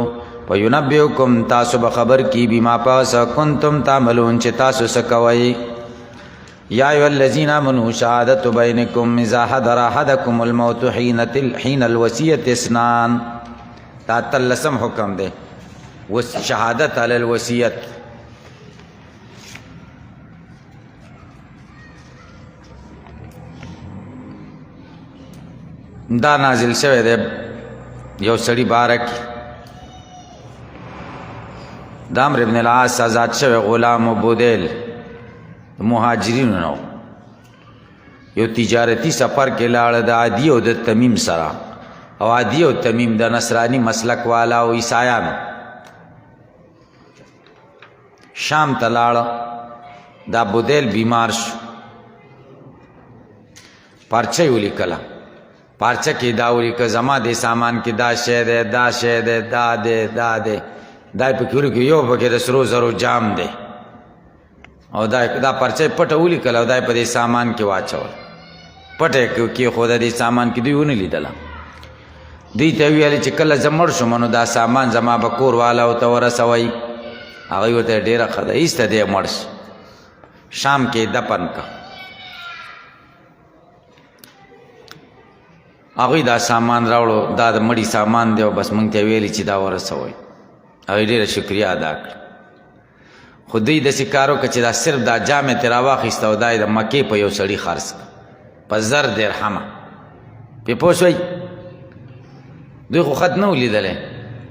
وینبئکم تاسو بخبر کی بما پاس کنتم تعملون چه تاسو سکوئی یا ایها الذین آمنوا شهادة بینکم اذا حضر احدکم الموت حین الوصیۃ اثنان تا تلسم حکم دے شهادت علی الوصیت دا نازل شوه دے یو سړی بارک د عمرو ابن العاص آزاد شوه غلام بودیل مهاجرینو نو یو تجارتی سفر کې لاړ د عادی او د تمیم سره او عادی او تمیم د نصرانی مسلک والا او عیسایانو شام ته لاړ دا بودیل بیمار شو پرچه یې ولیکله پارچه کې دا ولیکه زما د سامان کې دا شی دی دا شی دی دا دی دا دی دا یې پکې ولیکه یو پکې د سرو زرو جام دی او دا پرچه یې پټه ولیکله او دا یې په دې سامان کې واچول پټه یې کېښوده دې سامان کې دوی ونه لیدله دوی ته ویل چې کله زه مړ شم نو دا سامان زما به کور والاو ته ورسوئ هغوی ورته ډېره ښه ده ایسته دی مړ شي شام کې دفن که هغوی دا سامان راوړو دا د مړي سامان دی او بس موږ ته ویلي چې دا ورسوئ هغوی ډېره شکریه ادا کړه خو دوی داسې کار وکړه چې دا صرف دا جام یې ترې راواخیسته او دا یې د مکې په یو سړي خرڅ کړه په 1000 درهمه پې پوه شوئ دوی خو خط نه و لیدلی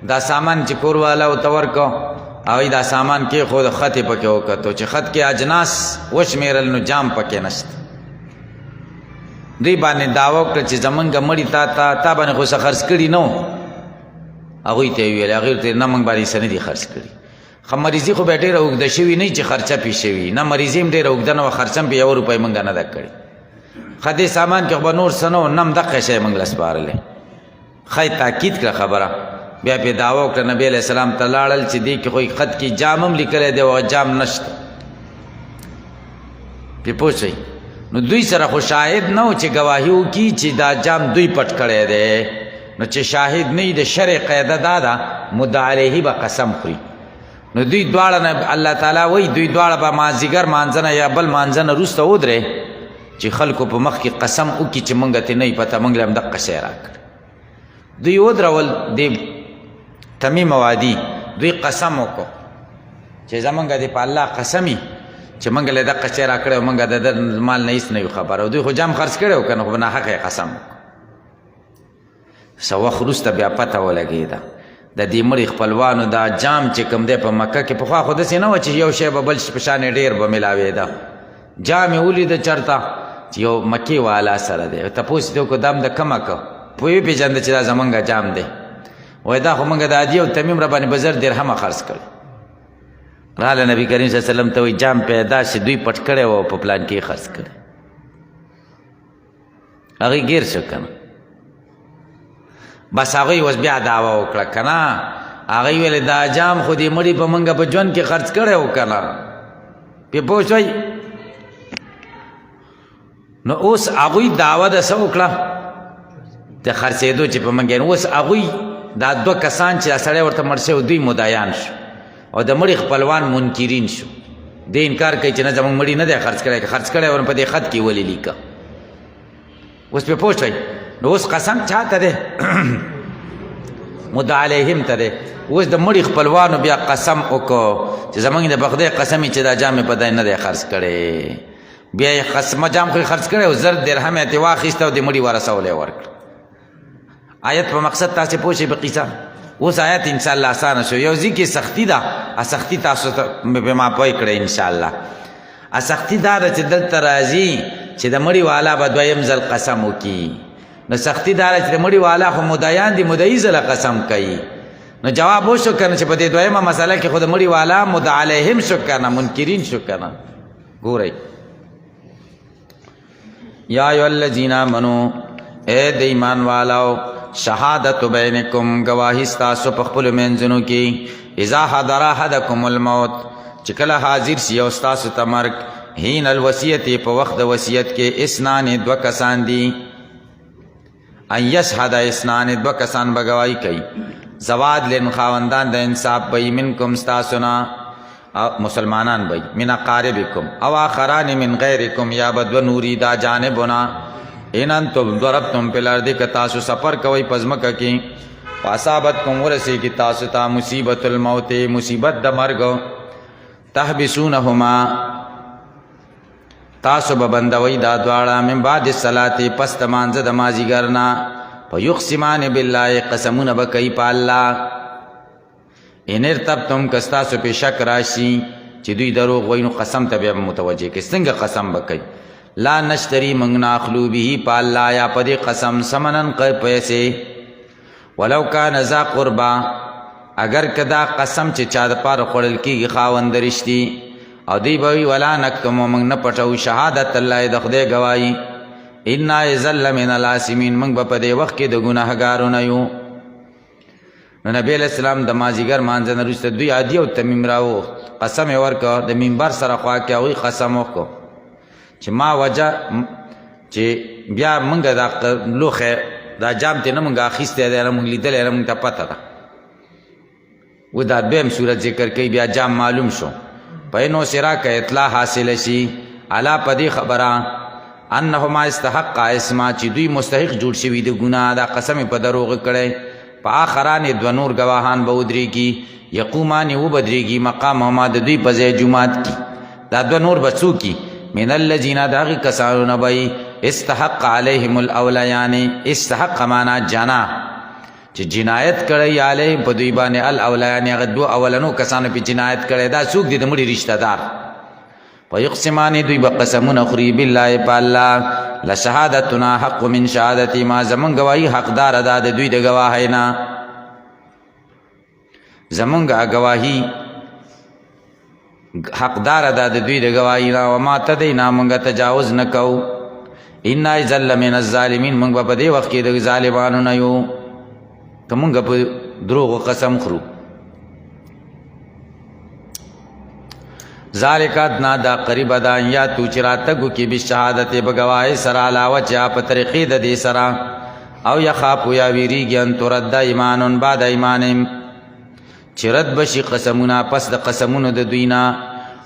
دا سامان چې کور والا ورته ورکړه هغوی دا سامان کېښود خط یې پکې وکتو چې خط کې اجناس وشمېرل نو جام پکې نشته دوی باندې دعوه وکړه چې زمونږ مړي تا باندې خو څه خرڅ کړي نه و هغوی ته یې ویل هغوی ورته نه موږ باندې څه نه دي خرڅ کړي ښه مریضي خو بیا ډېره اوږده شوي نه چې خرچه پې شوي نه مریضي هم ډېره اوږده نه وه خرچه هم پې 1 روپۍ موږ نه ده کړې ښه دې سامان کې خو به نور څه نه و نه هم دقه شی موږ له سپارلی ښه تاکید کړه خبره بیا پې دعوه وکړه نبي علیه السلام ته لاړل چې دې کې خو خط کې جام هم لیکلی دی او جام نشته پې پوه شئ نو دوی سره خو شاهد نه و چې ګواهي وکړي چې دا جام دوی پټ کړی دی نو چې شاهد نه وي د شرع قاعده دا ده مدعا علیه به قسم خوري نو دوی دواړه نه الله تعالی وایي دوی دواړه به مازدیګر مانځه نه یا بل مانځه نه وروسته ودرې چې خلکو په مخ کې قسم وکړي چې موږ ته نه وي پته موږ له هم دقه شی راکړه دوی ودرول د تمیم وادي دوی قسم وکړو چې زمونږ دې په الله قسمي چې موږ له دقه شی راکړی او موږ د ده مال نه هېڅ نه یو خبر او دوی خو جام خرڅ کړی و که نه خو په ناحقه یې قسم وکړو څه وخت وروسته بیا پته ولګېده د دې مړي خپلوانو دا جام چې کوم دی په مکه کې پخوا خو داسې نه وه چې یو شی به بل په شان یې ډېر به میلاوېده جام یې ولیده چېرته چې یو مکې والا سره دی تپوس یې وکړو دا هم د کومه که پوه وپېژانده چې دا زمونږ جام دی وایي دا خو موږ د عادي او تمیم را باندې به 1000 درهمه خرڅ کړی راله نبي کریم صلی الله علیه وسلم ته وایي جام پیدا چې دوی پټ کړی و په پلان کې یې خرڅ کړی هغوی ګیر شو که نه بس هغوی اوس بیا دعوه وکړه که نه هغوی ویل دا جام خو دې مړي په موږ په ژوند کې خرڅ کړی و که نه پې پوه شوئ نو اوس هغوی دعوه د څه وکړه د خرڅېدو چې په موږ اوس هغوی دا 2 کسان چې دا سړی ورته مړ شوی دوی مدعیان شو او د مړي خپلوان منکرین شو دې انکار کوي چې نه زموږ مړي نه دی خرڅ کړی که خرڅ کړی ور په دې خط کې ولې لیکه اوس پې پوه شوئ نو اوس قسم چا ته دی مدعا علیهم ته دی اوس د مړي خپلوانو بیا قسم وکړو چې زموږ د بخدای قسم چې دا جام یې په دی نه دی خرڅ کړی بیا یې قسمه جام خو یې خرڅ کړی او 1000 درهم یې ترې واخیسته او د مړي ورسولی یې ورکړه آیت په مقصد تاسې پوه شئ په قصه اوس آیت انشاءالله اسانه شو یو ځای کې سختي ده سختي تاسو ته به ما پوه کړئ انشاءالله سختي دا ده چې دلته راځي چې د مړي والا به 2یم ځل قسم وکړي نو سختي دا ده چې د مړي والا خو مدعیان دي مدعي ځله قسم کوي نو جواب وشو که نه چې په دې 2یمه مسله کې خو د مړي والا مدعا علیهم شو که نه منکرین شو که نه ګورئ یا ایها الذین آمنوا اے د ایمان والاو شهادت بینکم گواهی ستاسو په خپلو منځونو کې اذا حضر احدکم الموت چې کله حاضر شي یو ستاسو ته مرګ حین الوصیت په وخت د وصیت کې اسنان دو کسان دي ان یشهد اسنان دو کسان به گواهی کوي زواد لن خاوندان د انصاف بی منکم ستاسونا مسلمانان بی من اقاربکم او آخران من غیرکم یا بدو نوری دا جانبنا ان انتم ضربتم پی الارض که تاسو سفر کوئی پزمک کی فاصابتکم ورسی کی تاسو تا مصیبت الموت مصیبت د مرگ تحبسونهما تاسو ببندوی دا دوارا من بعد الصلاة پس تمانز د مازیگرنا فیقسمان بالله قسمون بکی پا اللہ ان ارتبتم کستاسو پی شک راشی چی دوی دروغ وینو قسم تبیا متوجه که سنگ قسم بکی لا نشتری منگنا اخلو بیهی پا اللہ یا پدی قسم سمنن پیسے ولو کان ذا قربا اگر کدا قسم چی چاد پار خوڑل کی خاوند رشتی او دی بوی ولا نکتمو منگ نپٹو شہادت اللہ دخدے گوائی انا ازل من الاسمین منگ بپدے وقت کی دو گناہگارو نیو نو نبی علیہ السلام د مازیګر مانځه نه وروسته دوی عادي او تمیم راو قسم یې ورکړه د منبر سره خوا کې هغوی قسم وکړو چې ما وجه چې بیا موږ دا لوښی دا جام ته نه موږ اخیستی دی نه موږ لیدلی نه موږ ته پته ده و دا دویم صورت ذکر کوي بیا جام معلوم شو په نو سرا که اطلاع حاصله شي علا په دې خبره انهما استحق اسما چې دوی مستحق جوړ شوي د ګناه دا قسم په دروغ کړی پا آخران دو نور گواهان با ادری کی یقومانی و بدری کی مقام محمد دوی پزے جماعت کی دا دو نور بچو کی من اللذین داغی کسانو نبائی استحق علیہم الاولیان استحق مانا جنا چی جنایت کردی علیہم پا دوی بانے الاولیان اگر دو اولنو کسانو پی جنایت کردی دا سوک دی دا مڑی رشتہ دار پا یقسمانی دوی بقسمون اخری باللہ پا اللہ لشهادتنا حق من شهادتی ما زمون گواهی حقدار ادا د دوی د گواهینا زمون گواهی حقدار ادا د دوی د گواهینا وما تدینا مونږ تجاوز نکو ان ذل من الظالمین مونږ په دې وخت کې د ظالمانو نه یو ته مونږ په دروغ قسم خورو ذالک ادنا دا قریب دا یا تو چراتگو کی بشهادت بگواہی سرا علاوہ چا پا طریقی دا دی سرا او یخافو یا ویریگی ان ترد ایمانون بعد ایمانیم چرد بشی قسمونا پس دا قسمونو دا دوینا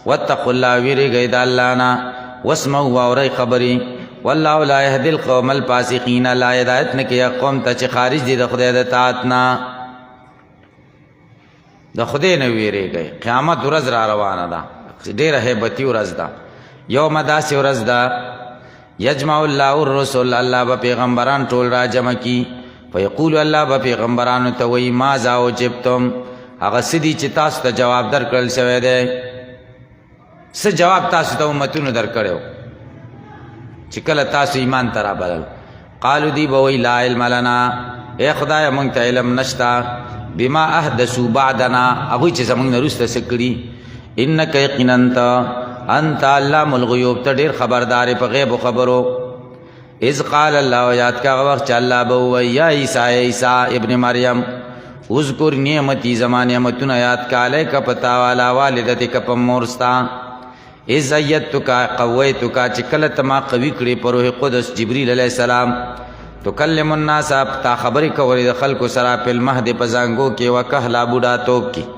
واتقوا اللہ ویریگی دا اللانا واسمعوا واوری خبری واللہ لا یهدی القوم الفاسقین لا ہدایت نکی قوم تا چی خارج دی دا خدای دا طاعتنا دا خدای نویریگی قیامت ورز را روانا دا ډیر هیبتی ورځ ده یوم داسې ورځ ده یجمع الله الرسل الله به پیغمبران ټول را جمع کی فیقول الله به پیغمبرانو ته وایي ماذا اجبتم هغه څه دي چې تاسو ته جواب درکړل شوی دی څه جواب تاسو ته امتونو درکړی چې کله تاسو ایمان ته رابلل قالو دی به وایي لا علم لنا ای خدایه موږ ته علم نشته بما احدثوا بعدنا هغوی چې زموږ نه وروسته څه کړي انک یقینا انت علام الغیوب ته ډیر خبردار په غیب خبرو اذ قال الله یاد کا وخت الله بو یا عیسی ابن مریم اذکر نعمتی زمان نعمتنا یاد کا علیک پتا والا والدتک پمورستا اذ ایتک قویتک چکلت ما قوی کړي پر روح قدس جبرئیل علیہ السلام تکلم الناس تا خبر کوي د خلق سرا په المهد پزانګو کې وکهلا بوډا توپ کې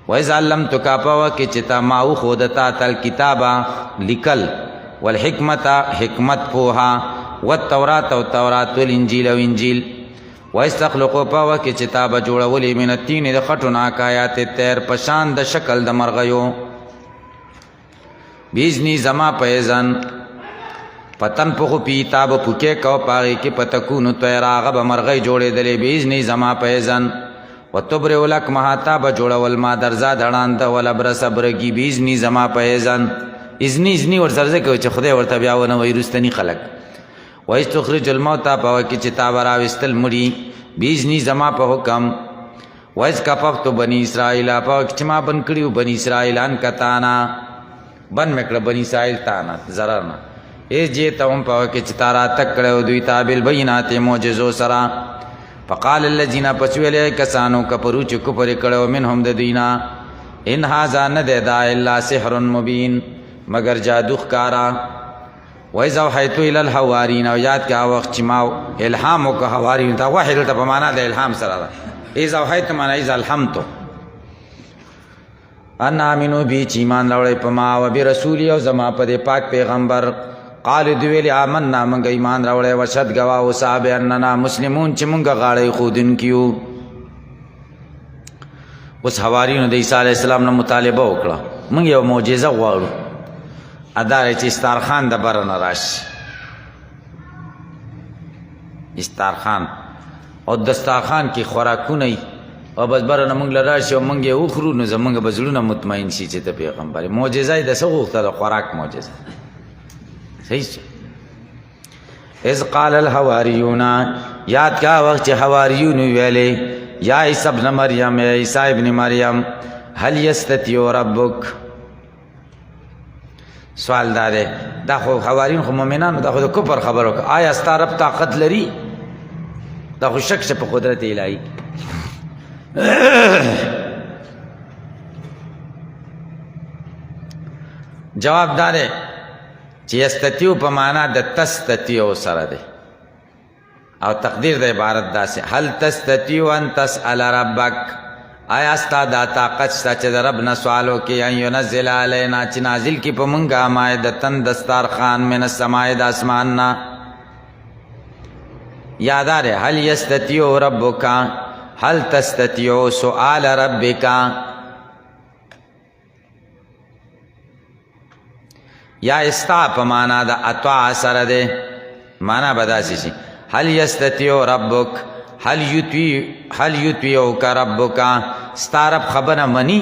وَإِذْ عَلَّمْتُكَ پاوکی چتا ماو خودتا تل کتابا لکل والحکمتا حکمت پوها والتورات و تورات والانجیل و انجیل وَإِذْ تَخْلُقُ پاوکی چتا بجوڑا ولی من التین د خطنا کایات تیر پشان د شکل د مرغیو بیزنی زما پیزن پتن پخو پیتاب پوکے کو پاگی کی پتکونو تیراغب مرغی جوڑے دلے بیزنی زما پیزن وتبرئ لك مهاتاب جوړول ما درزا دړاند ولا بر صبرګي بیزنی زما پیزن اذنی ور سرزه کوي چې خدای ورته بیا ونه ویرستنی خلق وایس تخرج الموت په کې چې تا براوستل مړي بیزنی زما په حکم وایس کففت بنی اسرائیل په چې ما بن کړیو بنی اسرائیلان کتانا بن مکړه بنی اسرائیل تانا zarar نه ای جې ته هم په کې چې تارا تک کړو دوی تابل بینات معجزو سرا فقال الذين پسویلے کسانو کپرو چې کفر کړو منهم د دینا ان هاذا نددا الا سحر مبین مگر جادو ښکارا. وإذ أوحيت إلى الحواريين او یاد کا وخت چې ما الهام وکړ حواريين ته. وحي دلته په معنا د الهام سره ده. إذ أوحيت معنا إذ الهمت ان آمنو بی چې ایمان راوړی په ما او برسولي او زما په دې پاک پیغمبر. قالو دوی ویلي آمنا موږ ایمان راوړی وشهد ګواه اوسه بأننا مسلمون چې موږ غاړی ښودونکي یو. اوس حواريینو د عیسی علیه السلام نه مطالبه وکړه موږ یو معجزه غواړو. ادا چې استارخان د بره نه راشي. استارخان او دستارخان کې خوراکونه وي او بس بره نه موږ له راشي او موږ یې وخورو نو زموږ به زړونه مطمئن شي چې ته پیغمبر یې. معجزه یې د څه غوښته د خوراک معجزه. صحیح شو. اذ قال الحواریون یاد کا وخت چې حواریون ویلې یا عیسی ابن مریم یا عیسی ابن مریم هل یستطیع ربک. سوال داره دا خو حواریون خو مومنانو دا خو د کفر خبرو که آیا ستا رب طاقت لري. دا خو شک په قدرت الهی. جواب داره چې یستطیع په معنا د تستطیع سره ده او تقدیر د عبارت داسې هل تستطیع ان تسأل ربک. آیا ستا دا طاقت شته چې د رب نه سوال وکړي ان ینزل علینا چې نازل کړي په موږ مائدتن دستارخوان من السماء د اسمان نه. یاد دی هل یستطیع ربک هل تستطیع سؤال ربک. یا استا په معنا د اطاع سره ده معنا به داسې شي هل یستطیع ربک هل یطیعک ربک. ستا رب خبره مني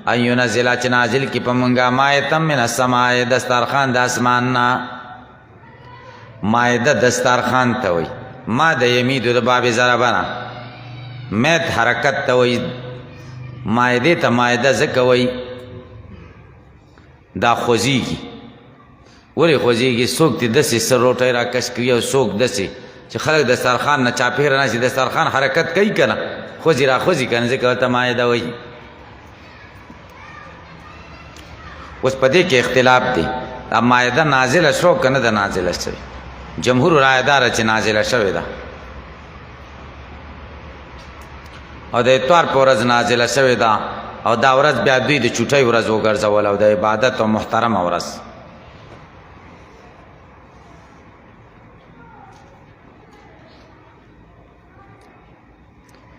ان ینزل چې نازل کړي په موږ مائدة من السماء دستارخوان د اسمان نه. مائده دستارخوان ته وایي. ما د یمیدو د باب ضربنه مید حرکت ته وایي. مائده ته مائده ځکه وایي دا خوځېږي. ولې خوځېږي؟ څوک دې داسې سر روټۍ راکش کوي او څوک داسې چې خلک دسترخوان نه چاپېره ناستي دسترخوان حرکت کوي که نه خوځي را خوځي که نه ځکه ورته مائده وایي. اوس په دې کې اختلاف دی دا مائده نازله شو که نه ده نازله شوې. جمهور رایه داره چې نازله شوې ده او د اتوار په ورځ نازله شوې ده او دا ورځ بیا دوی د چوټۍ ورځ وګرځول او د عبادت او محترمه ورځ.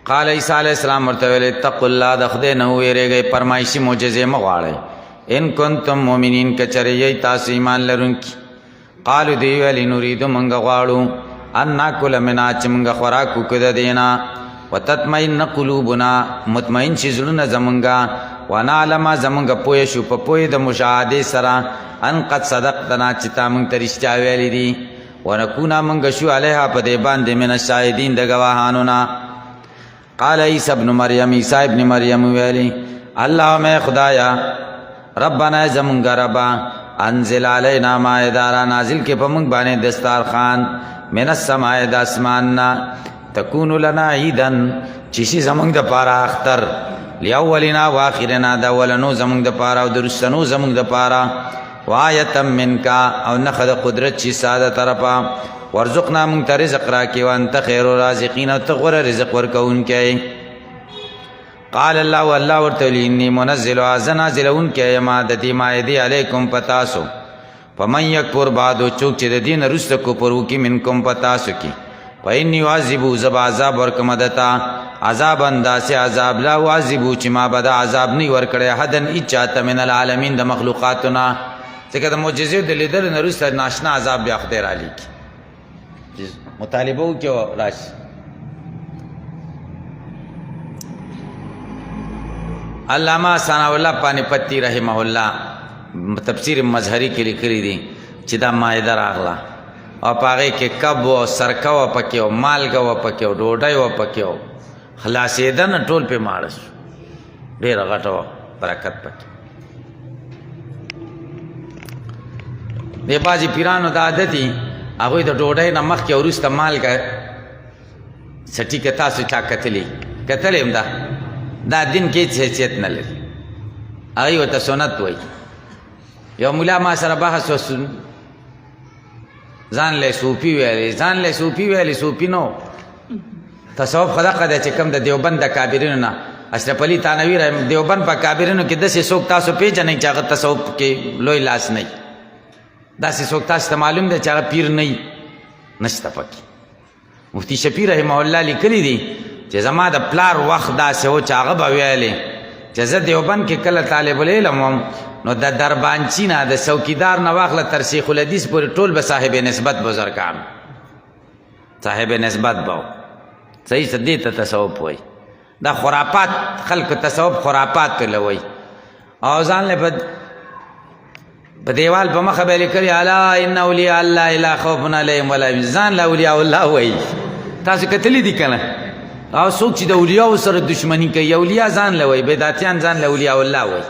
قال عیسی علیہ السلام ورته ویل اتقوا الله د خدای نه ویریږئ فرمایشي معجزې مه غواړئ ان کنتم مؤمنین که چرې یئ تاسو ایمان لرونکي. قالو دی ویلې نریدو موږ غواړو ان ناکل منها چې موږ خوراک وکړو د دې نه وتطمئن قلوبنا مطمئن شي زړونه زمونږ ونعلم زمونږ پوه شو په پوهې د مشاهدې سره ان قد صدقتنا چې تا موږ ته رښتیا ویلي دي ونکونا موږ شو علیها په دې باندې من الشاهدین د ګواهانو نه. قال عیسی ابن مریم عیسی ابن مریم ویلی اللهم خدایا ربنا زمونږ ربا انزل علینا مائده را نازل کې په موږ باندې دستارخوان من السماء د اسمان نه تکون لنا عیدا چې شي زمونږ د پاره اختر لاولنا واخرنا د اولنو زمونږ د پاره او د رستنو زمونږ د پاره وایتا منکا او نخ د قدرت چې ساده طرفه ورزقنا مونږ ته رزق راکې وانت خیر الرازقین او ته غوره رزق ورکوونکی. قال الله والله ورته ویلي انی منزلها زه نازلوونکی یم د دې مائدې علیکم په تاسو فمن یکفر بعدو څوک چې د دې نه وروسته کفر وکړي منکم په تاسو کې فإني أعذبه زه به عذاب ورکړم دته عذابا داسې عذاب لا أعذبه چې ما به دا عذاب نه وي ورکړی احدا هېڅ چاته من العالمین د مخلوقاتو نه. ځکه د معجزې د لیدلو نه وروسته ناشنا عذاب بیا خدای رالیکي. مطالبه وکړو راشي. علامہ ثناء الله پانیپتی رحمه الله تفسیر مظهری کې لیکلي دي چې دا مائده راغله او په هغې کې کب و سرکه وه پکې و مالګه وه پکې و ډوډۍ وه پکې و خلاصېده نه ټول پې ماړه شو. ډېره غټه وه برکت پکې. د بعضې پیرانو دا عادت دي هغوی د ډوډۍ نه مخکې وروسته مالګه څټي که تاسو چا کتلی هم دا دین کې هیڅ حیثیت نه لري. هغوی ورته سنت وایي یو مولا ما سره بحث وسو ځان له صوفي ویلې صوفي نو تصوف خدقه ده چې کوم د دیوبند د کابرینو نه اشرف علي تانوي رحم دیوبند په کابرینو کې داسې څوک تاسو پیژنئ چې هغه تصوف کې لوی لاس نه وي داسې څوک تاسو ته معلوم دی چې هغه پیر نه وي نشته پکې مفتي شفیع رحمه الله لیکلي دي چې زما د پلار وخت داسې و چې هغه به ویلې چې زه دیوبند کې کله طالب العلم وم نو د دربانچي نه د څوکیدار نه واخله تر شیخ الحدیث پورې ټول به صاحب نسبت بزرګان صاحب نسبت به صحیح څه دې ته تصوف وایي دا خرافات خلق تصوف خرافات ته وایي او ځان له په دیوال په مخه به لیکلي الا ان اولیاء الله لا خوف علیهم ولا هم ځان له اولیاء الله وایي تاسو کتلی دي کنه او څوک چې د اولیاء سره دشمنی کوي اولیاء ځان له وایي بدعتیان ځان له اولیاء الله وایي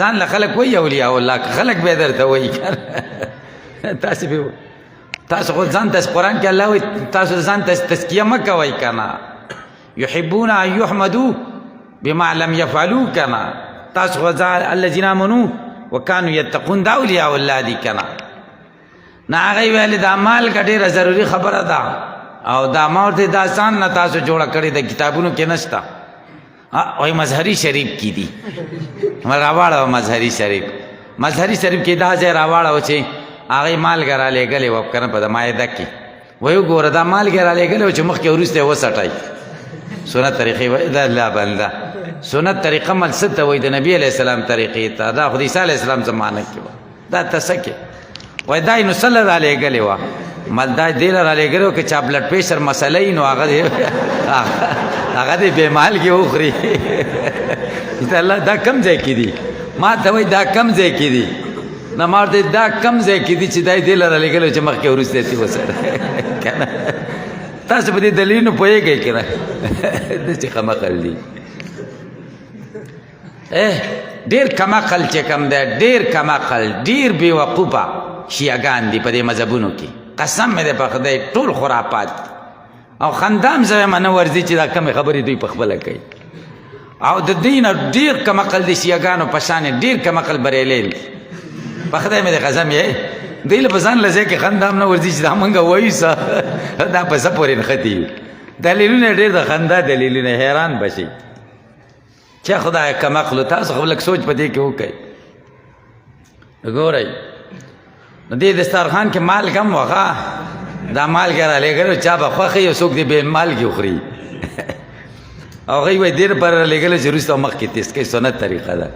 ځان له خلق وایي اولیاء الله خلق به درته وایي تاسو خو ځان ته قرآن کې الله وایي تاسو ځان ته تزکیه مه کوئ کنه یحبون ان یحمدوا بما لم یفعلوا کنه تاسو خو الذین آمنوا وکانو یتقون دا اولیاء الله دي کنه نه هغه ویل دا مال ډیره ضروری خبره ده او دا ما ورته دا ځان نه تاسو جوړه کړی د کتابونو کې نشته وای مظهری شریف کې دي راواړه مظهری شریف کې دا ځای راواړه چې هغه مالګه را لېږلې وه کنه په د مایده کې وایي وګوره دا مالګه را لېږلې وه چې مخکې وروسته یې وڅټئ سنت طریقې وایي دا الله بنده سنت طریقه مل څه ته وایي د نبي علیه السلام طریقې ته دا خو د عیسی علیه السلام زمانه کې وه دا ته څه کې وایي دا یې نو څه را لېږلې وه مل دا دې له را لېږلې وه که چا بلډ پریشر مسله یي نو هغه دې بې مالګې وخوري الله دا کم ځای کې دي ما ته وایي دا کم ځای کې دي نه ما ورته دا کم ځای کې دي چې دا یې دې له رالیږلی چې مخکې وروسته یې وسره که نه تاسو په دې دلیلونو پوهېږئ که نه داسې کمعقل دي ډېر کمعقل چې کوم دی ډېر کمعقل ډېر بېوقوفه شیعګان دي په دې مذهبونو کې قسم مې دی په خدای ټول خرافات او خندام زه یم نه ورځي چې دا کمې خبرې دوی په خپله کوي او د دوی نه ډېر کمعقل دي شیعګانو په شانې ډېر کمعقل بریلی دي په خدای مې د قسم یې دوی له په ځان له ځای کې خندام نه ورځي چې دا مونږ وایو څه دا په څه پورې نښتي دلیلونه ډېر د خندا دلیلونه حیران بشي چې خدای کمعقلو تاسو خو لږ سوچ په دې کې وکئ ګورئ نو دې دسترخوان کې مالګه هم وغه دا مالګه رالیږلو چا به خوښ یو څوک دې بې مالګې وخوري او هغوی وایي دې لپاره رالیږلی چې وروسته مخکې تیز کوي سنت طریقه ده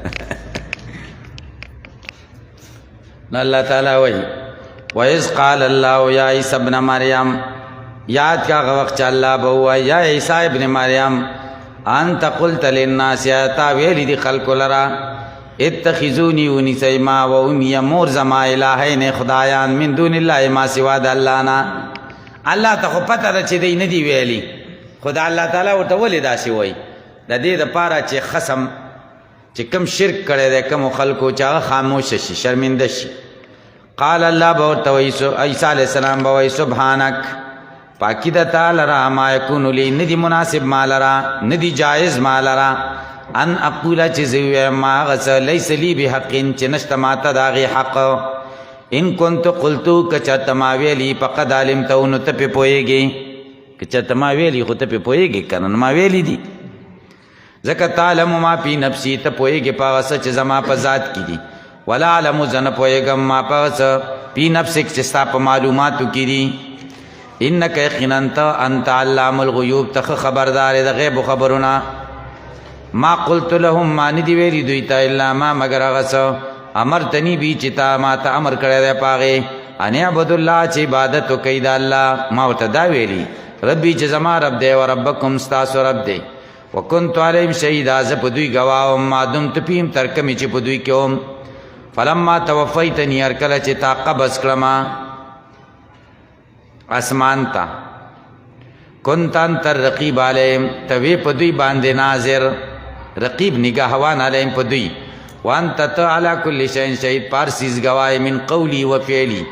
نو اللہ تعالیٰ وی وَإِذْ قَالَ اللَّهُ يَا عِيسَى ابْنَ مَرْيَمَ یاد کا وقت چا اللہ بہوا یا عیسیٰ ابن مریم انت قلت للناس تا ویلی دی خلق لرا اتخذونی ونیسی ما و امی مور زما الہین خدایان من دون اللہ ما سوا دا اللہ نا اللہ تا خو پتہ دا چی دی ندی ویلی خدا اللہ تعالیٰ ورطا ولی دا سی وی دا دی دا پارا چی خسم چې کم شرک کړی دی کم خلکو چې هغه خاموشه شي شرمنده شي قال الله به ورته وایي عیسی علیه السلام به وایي سبحانک پاکي ده تا لره ما یکون لی نه دي مناسب ما لره نه دي جایز ما لره ان اقوله چې زه ووایم ما هغه څه لیس لی بحق چې نشته ماته د هغې حق ان کنت قلتو که چېرته ما ویلي فقد علمته نو ته پې پوهېږې که چېرته ما ویلي خو ته پې پوهېږې که نه ما ویلي دي ځکه تعلم ما فی نفسی ته پوهېږې په هغه څه چې زما په ذات کې دي ولا علم زه نه پوهېږم ما په هغه څه فی نفسک چې ستا په معلوماتو کې دي انک یقینا ته انت علام الغیوب ته ښه خبردار د غیبو خبرونه ما قلت لهم ما نه دي ویلي دوی ته الا ما مګر هغه څه امرتنی بي چې تا ما ته امر کړی دی په هغې ان اعبدوا الله چې عبادت وکئ د الله ما ورته دا ویلي ربي چې زما رب دی و ربکم ستاسو رب دی وکنت علیهم شهیدا زه په دوی ګواه وم ما دمت فیهم تر کومې چې په دوی کې وم فلما توفیتني هر کله چې تا قبض کړمه اسمان ته كنت انت الرقیب علیهم ته وې په دوی باندې ناظر رقیب نگهبان علیهم په دوی وانت ته علی کل شیء شهید پار سیز ګواه من قولی و فعلی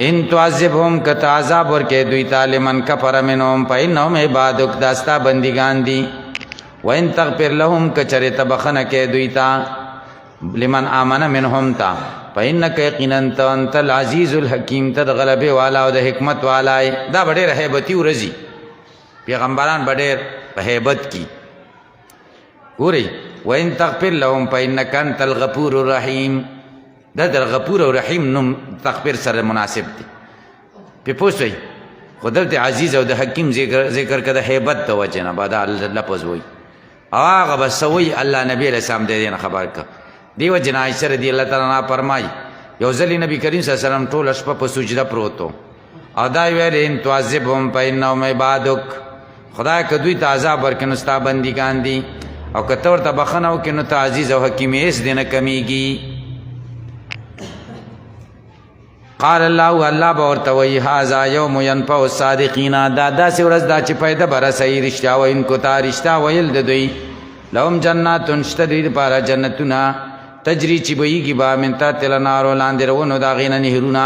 ان تعذبهم کته عذاب ورکې دوی ته لمن کفر منهم فانهم عبادک داستا بندگان دي وان تغفر لهم کچره ته بخنه کې دوی ته لمن آمن منهم تا فإنک یقینا انت العزیز الحکیم، ته د غلبې والا او د حکمت والا یې. دا به ډېره هیبتي ورځي، پیغمبران به ډېر په هیبت کی. ګورئ وإن تغفر لهم فإنک انت الغفور الرحیم. دا د غفور او رحیم نوم تغفر سره مناسب دی. پې پوه شئ، خو دلته عزیز او د حکیم ذکر که د هیبت د وجې نه به دا لفظ وایي، او هغه به څه وایي الله نبي علیه السلام د دې نه خبر که. دې وجې نه عایشه رضي الله تعالی عنها فرمایي یو ځلې نبي کریم صلی الله علیه وسلم ټوله شپه په سجده پروت و او دا یې ویل ان تعذبهم فإنهم عبادک، خدای که دوی ته عذاب ورکړي نو ستا بندګان دي، او که ته ورته بخښنه وکړې نو ته عزیز او حکیم یې، هېڅ دې نه کمیږي. قال الله به ورته وایي هذا یوم ینفع الصادقین، دا داسې ورځ ده چې فایده به رسوي رښتیا ویونکو ته. رښتیا ویل د دوی لهم جناتون، شته دوی دپاره جنتونه، تجري چې بهیږي به من تحت الانهار، لاندې روونو د هغې نه نهرونه،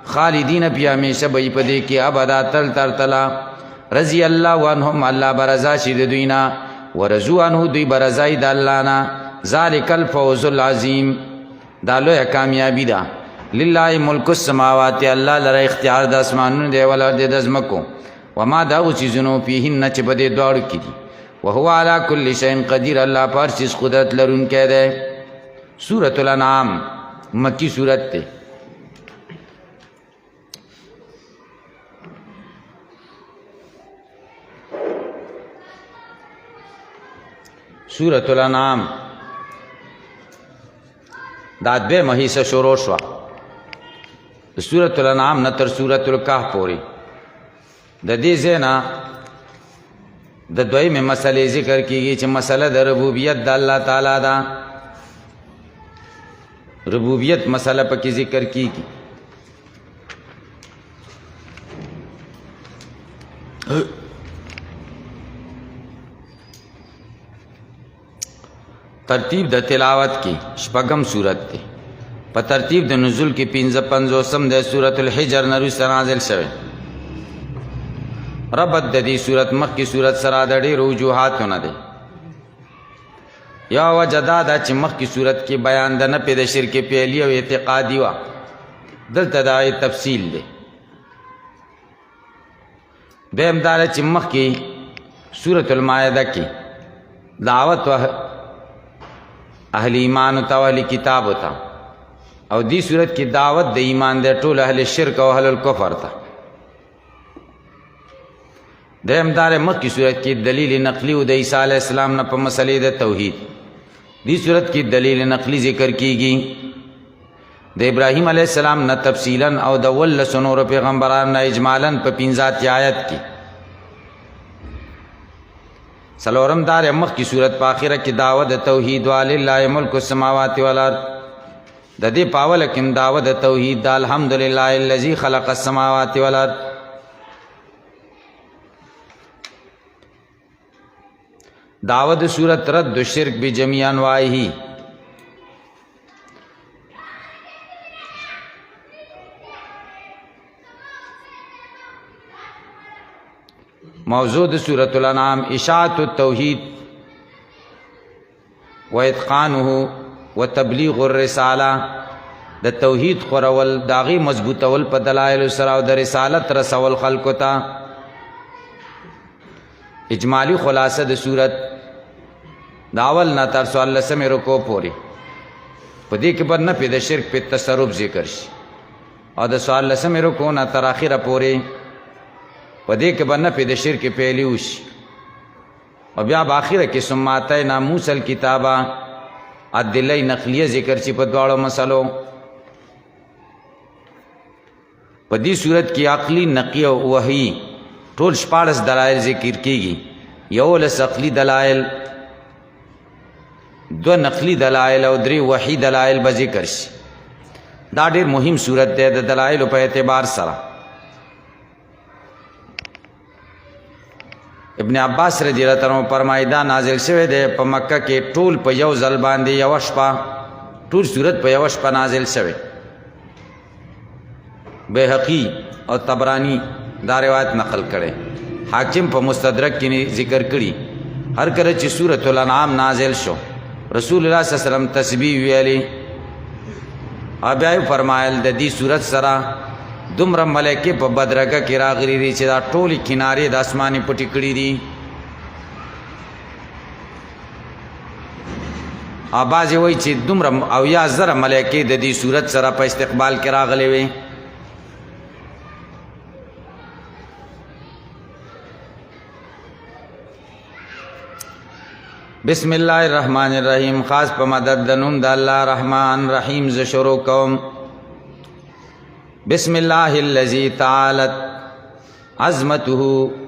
خالدین فیها، همیشه به یي په دې کې ابدا تل تر تله. رضي الله عنهم، الله به رضا شي د دوی نه، ورضوا عنه، دوی به رضایي د الله نه. ذلک الفوز العظیم، دا لویه کامیابي ده. لله ملک السماوات، الله لره اختیار د اسمانونو دی والارض د ځمکو، وما د هغو څیزونو فیهن چې په دې دواړو کې دي، وهو علی کل شیء قدیر، الله په هر څیز قدرت لرونکی دی. سورة الانعام مکی سورت دی. سورة الانعام دا دویمه حصه شروع شوه د سورة الانعام نه تر سورة الکهف پورې. د دې ځای نه د دویمې مسلې ذکر کیږي چې مسله د ربوبیت د الله تعالی ده. ربوبیت مسله پکې ذکر کیږي. ترتیب د تلاوت کی شپږم سورت دی. په ترتیب د نزول کې 55 د سورۃ الحجر نه وروسته نازل شوی. ربط د دې سورت مخکې سورت سره د ډېرو وجوهاتو دی. یا وجه دا ده چې مخکې سورت کې بیان د نفي د شرک فعلي او اعتقادي وه، دلته د هغې تفصیل دی. دویم دا ده چې مخکې سورة المائده کې دعوت اهل ایمان ته او اهل کتاب ته، او دی صورت کې دعوت د ایمان د ټول اهل شرک او اهل الکفر ته. دریم دا ده مخکې صورت کې دلیل نقلی و د عیسی علیه السلام نه په مسلې د توحید. دی صورت کې دلیل نقلی ذکر کیږي د ابراهیم علیه السلام نه تفصیلا او د 19 نورو پیغمبرانو نه اجمالا په 15 آیت کې. څلورم دا ده مخکې صورت په آخره کې دعوت د توحید ولله ملک السماوات والارض. د دې په اوله کې دعوت د توحید د الحمدلله الذي خلق السماوات والارض. دعوت صورت رد الشرک بجمیع انواعه. موضوع د سورۃ الانعام اشاعت التوحید و اتقانه و تبلیغ الرساله. د توحید خورول، داغي مضبوطول په دلایل سره او د رسالت رسول خلقو ته. اجمالی خلاصه د سورت د اول نه تر 14 رکوع پورې په دې کې به نفي د شرک په تصرف ذکر شي، او د 14 رکوع نه تر اخره پورې په دې کې به نفي د شرک پهلي وشي، او بیا په اخره کې ثم آتینا موسی الکتاب ادله نقلیه ذکر شي په دواړو مسلو. په دې صورت کې عقلي نقلی او وحی ټول 14 دلایل ذکر کیږي. 11 عقلي دلایل، 2 نقلی دلایل او 3 وحی دلایل به ذکر شي. دا ډېر مهم صورت دی د دلایلو په اعتبار سره. ابن عباس رضی الله عنه فرمایي دا نازل شوی دی په مکه کې ټول په یو ځل باندې یوه شپه، ټول صورت په یوه شپه نازل شوی. بیهقي او طبرانی دا روایت نقل کړي. حاکم په مستدرک کې ذکر کړي هر کله چې سورۃ الانعام نازل شو رسول الله صلی الله علیه وسلم تسبیح ویلي او بیا یې فرمایل د دې صورت سره دومره ملایکې په بدرګه کې راغلي دي چې دا ټولې کنارې د اسمانې پټې کړي دي. او بعضې وایي چې دومره 80,000 ملایکې د دې صورت سره په استقبال کې راغلې وې. بسم الله الرحمن الرحیم. خاص په مدد د نوم د الله رحمان رحیم ز شروع کوم. بسم الله الذي تعالت عظمته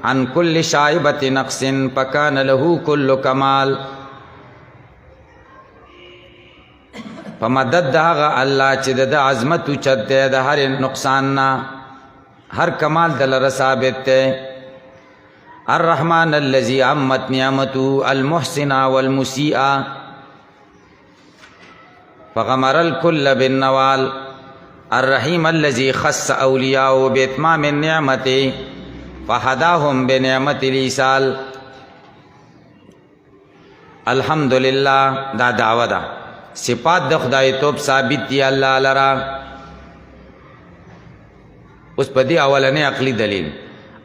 عن كل شائبة نقص فكان له كل كمال. په مدد د هغه الله چې د عظمت اوچت دی د هر نقصان نه هر کمال د لره ثابت دی. الرحمن الذي عمت نعمته المحسن والمسيء فغمر الكل بالنوال. الرحيم الذي خص أولياءه بإتمام النعمة فهداهم بنعمة الإيصال. الحمد لله دا دعوه ده. صفات د خدای توب ثابت دي الله لرا. اوس په دې اولنې عقلي دلیل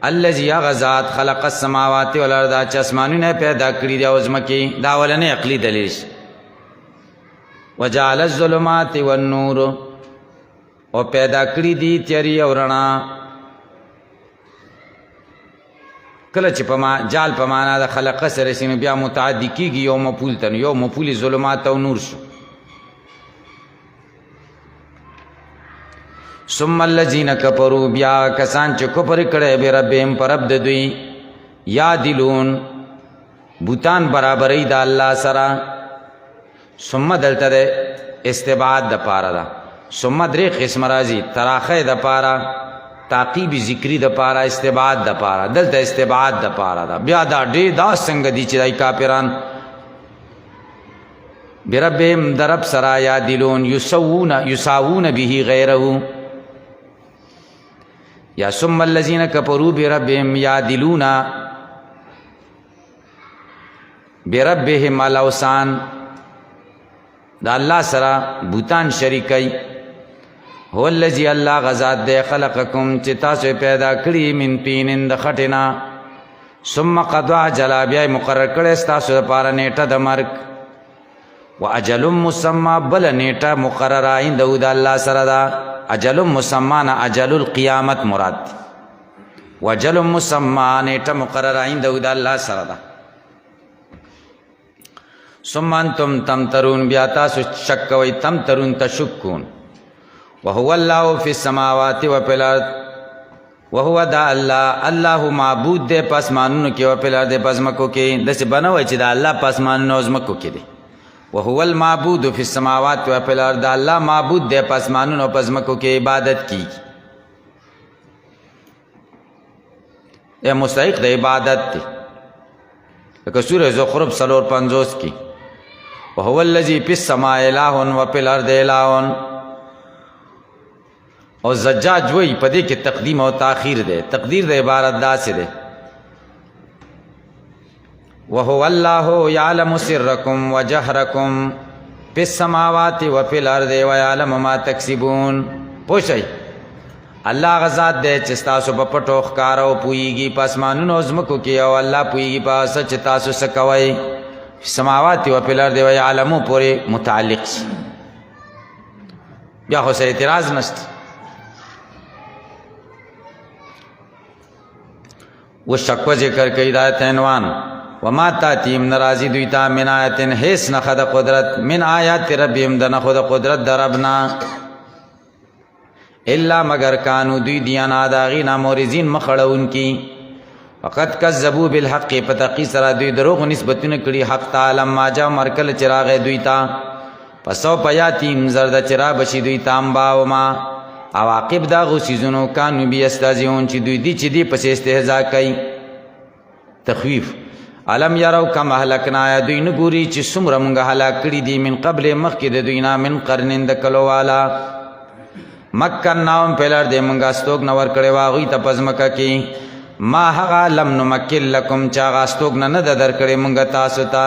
الذي غزاد خلق السماوات والارض چې اسمانونه پیدا کړی دی او ځمکې دا اولنې عقلي دلیل. وجعل الظلمات والنور او پیدا کړی دي تیاری او رڼا. کله چې په جال په معنا د خلق سره سینه بیا متعدی کیږي یو مفعول ته یو مفعول ظلمات او نور شو. ثم الذين كفروا بیا کسان چې کفر کړي به ربهم پر رب د دوی یادلون بوتان برابرې د الله سره. ثم دلته د استبعاد د پاره ده. ثم درې قسم راځي تراخه د پاره تعقیب ذکری د پاره استبعاد د پاره. دلته استبعاد د پاره ده. بیا دا ډېر دا څنګه دي چې دای کافران بربهم درب سرا یادلون یساوون به غیره. یا ثم الذين كفروا بربهم يعدلون بربهم الاوثان دا الله سره بوتان شریکای. هو الذي الله غزاد دے خلقکم چې تاسو پیدا کړی من طین د خټینا ثم قضى اجل بیا مقرر کړی تاسو لپاره نیټه د مرګ واجل مسمى بل نیټه مقرره عند د الله سره دا. اجل مسمى نه اجل القیامت مراد واجل مسمى نیټه مقرره عند د الله سره دا. ثم انتم تمترون بیا تاسو شک کوئ تمترون تشکون. وهو الله في السماوات وفي الارض وهو دا الله الله معبود دے پاسمانونو کې او په الارض پاسمکو کې داسې بنوي چې دا الله پاسمانونو او زمکو کې دی. وهو المعبود في السماوات وفي الارض الله معبود دے پاسمانونو او پاسمکو کې عبادت کی اے مستحق د عبادت دی. لکه سورہ زخرف 350 کې وهو الذي في السماء اله وفي الارض اله. او زجاج وی پدې کې تقدیم او تاخیر ده. تقدیر د عبارت داسې ده وهو الله يعلم سركم وجهركم في السماوات وفي الارض ويعلم ما تكسبون. پوښي الله غزاد دې چې تاسو په پټو ښکار او پويږي پاسمانونو زمکو کې او الله پويږي په سچ تاسو سکوي. سماوات وفي الارض ويعلم پورې متعلق شي. بیا خو سره اعتراض نشته. وہ شکو ذکر کئی دایت عنوان وما تاتیم نرازی دویتا من آیتن حیث نخد قدرت من آیات ربیم دن خود قدرت دربنا الا مگر کانو دوی دیانا داغینا مورزین مخڑون کی وقد کذبو بالحق پتقی سرا دوی دروغ نسبتون کری حق تعالی ما جا مرکل چراغ دویتا پسو پیاتیم زرد چرا بشی دویتا امباوما عواقب دا غسیزونو کانو بی استازیون چی دوی دی چی دی پس استهزا کئی. تخویف علم یارو کم احلکنا یا دوی نگوری چی سمر منگا حلاک کری دی من قبل مخی دی دوینا من قرنین دکلو والا مکن ناوم پیلر دی منگا ستوک نور کڑی واغوی تا پزمکا کی ما حقا لم نمکل لکم چاگا ستوک ند در کڑی منگا تاسو تا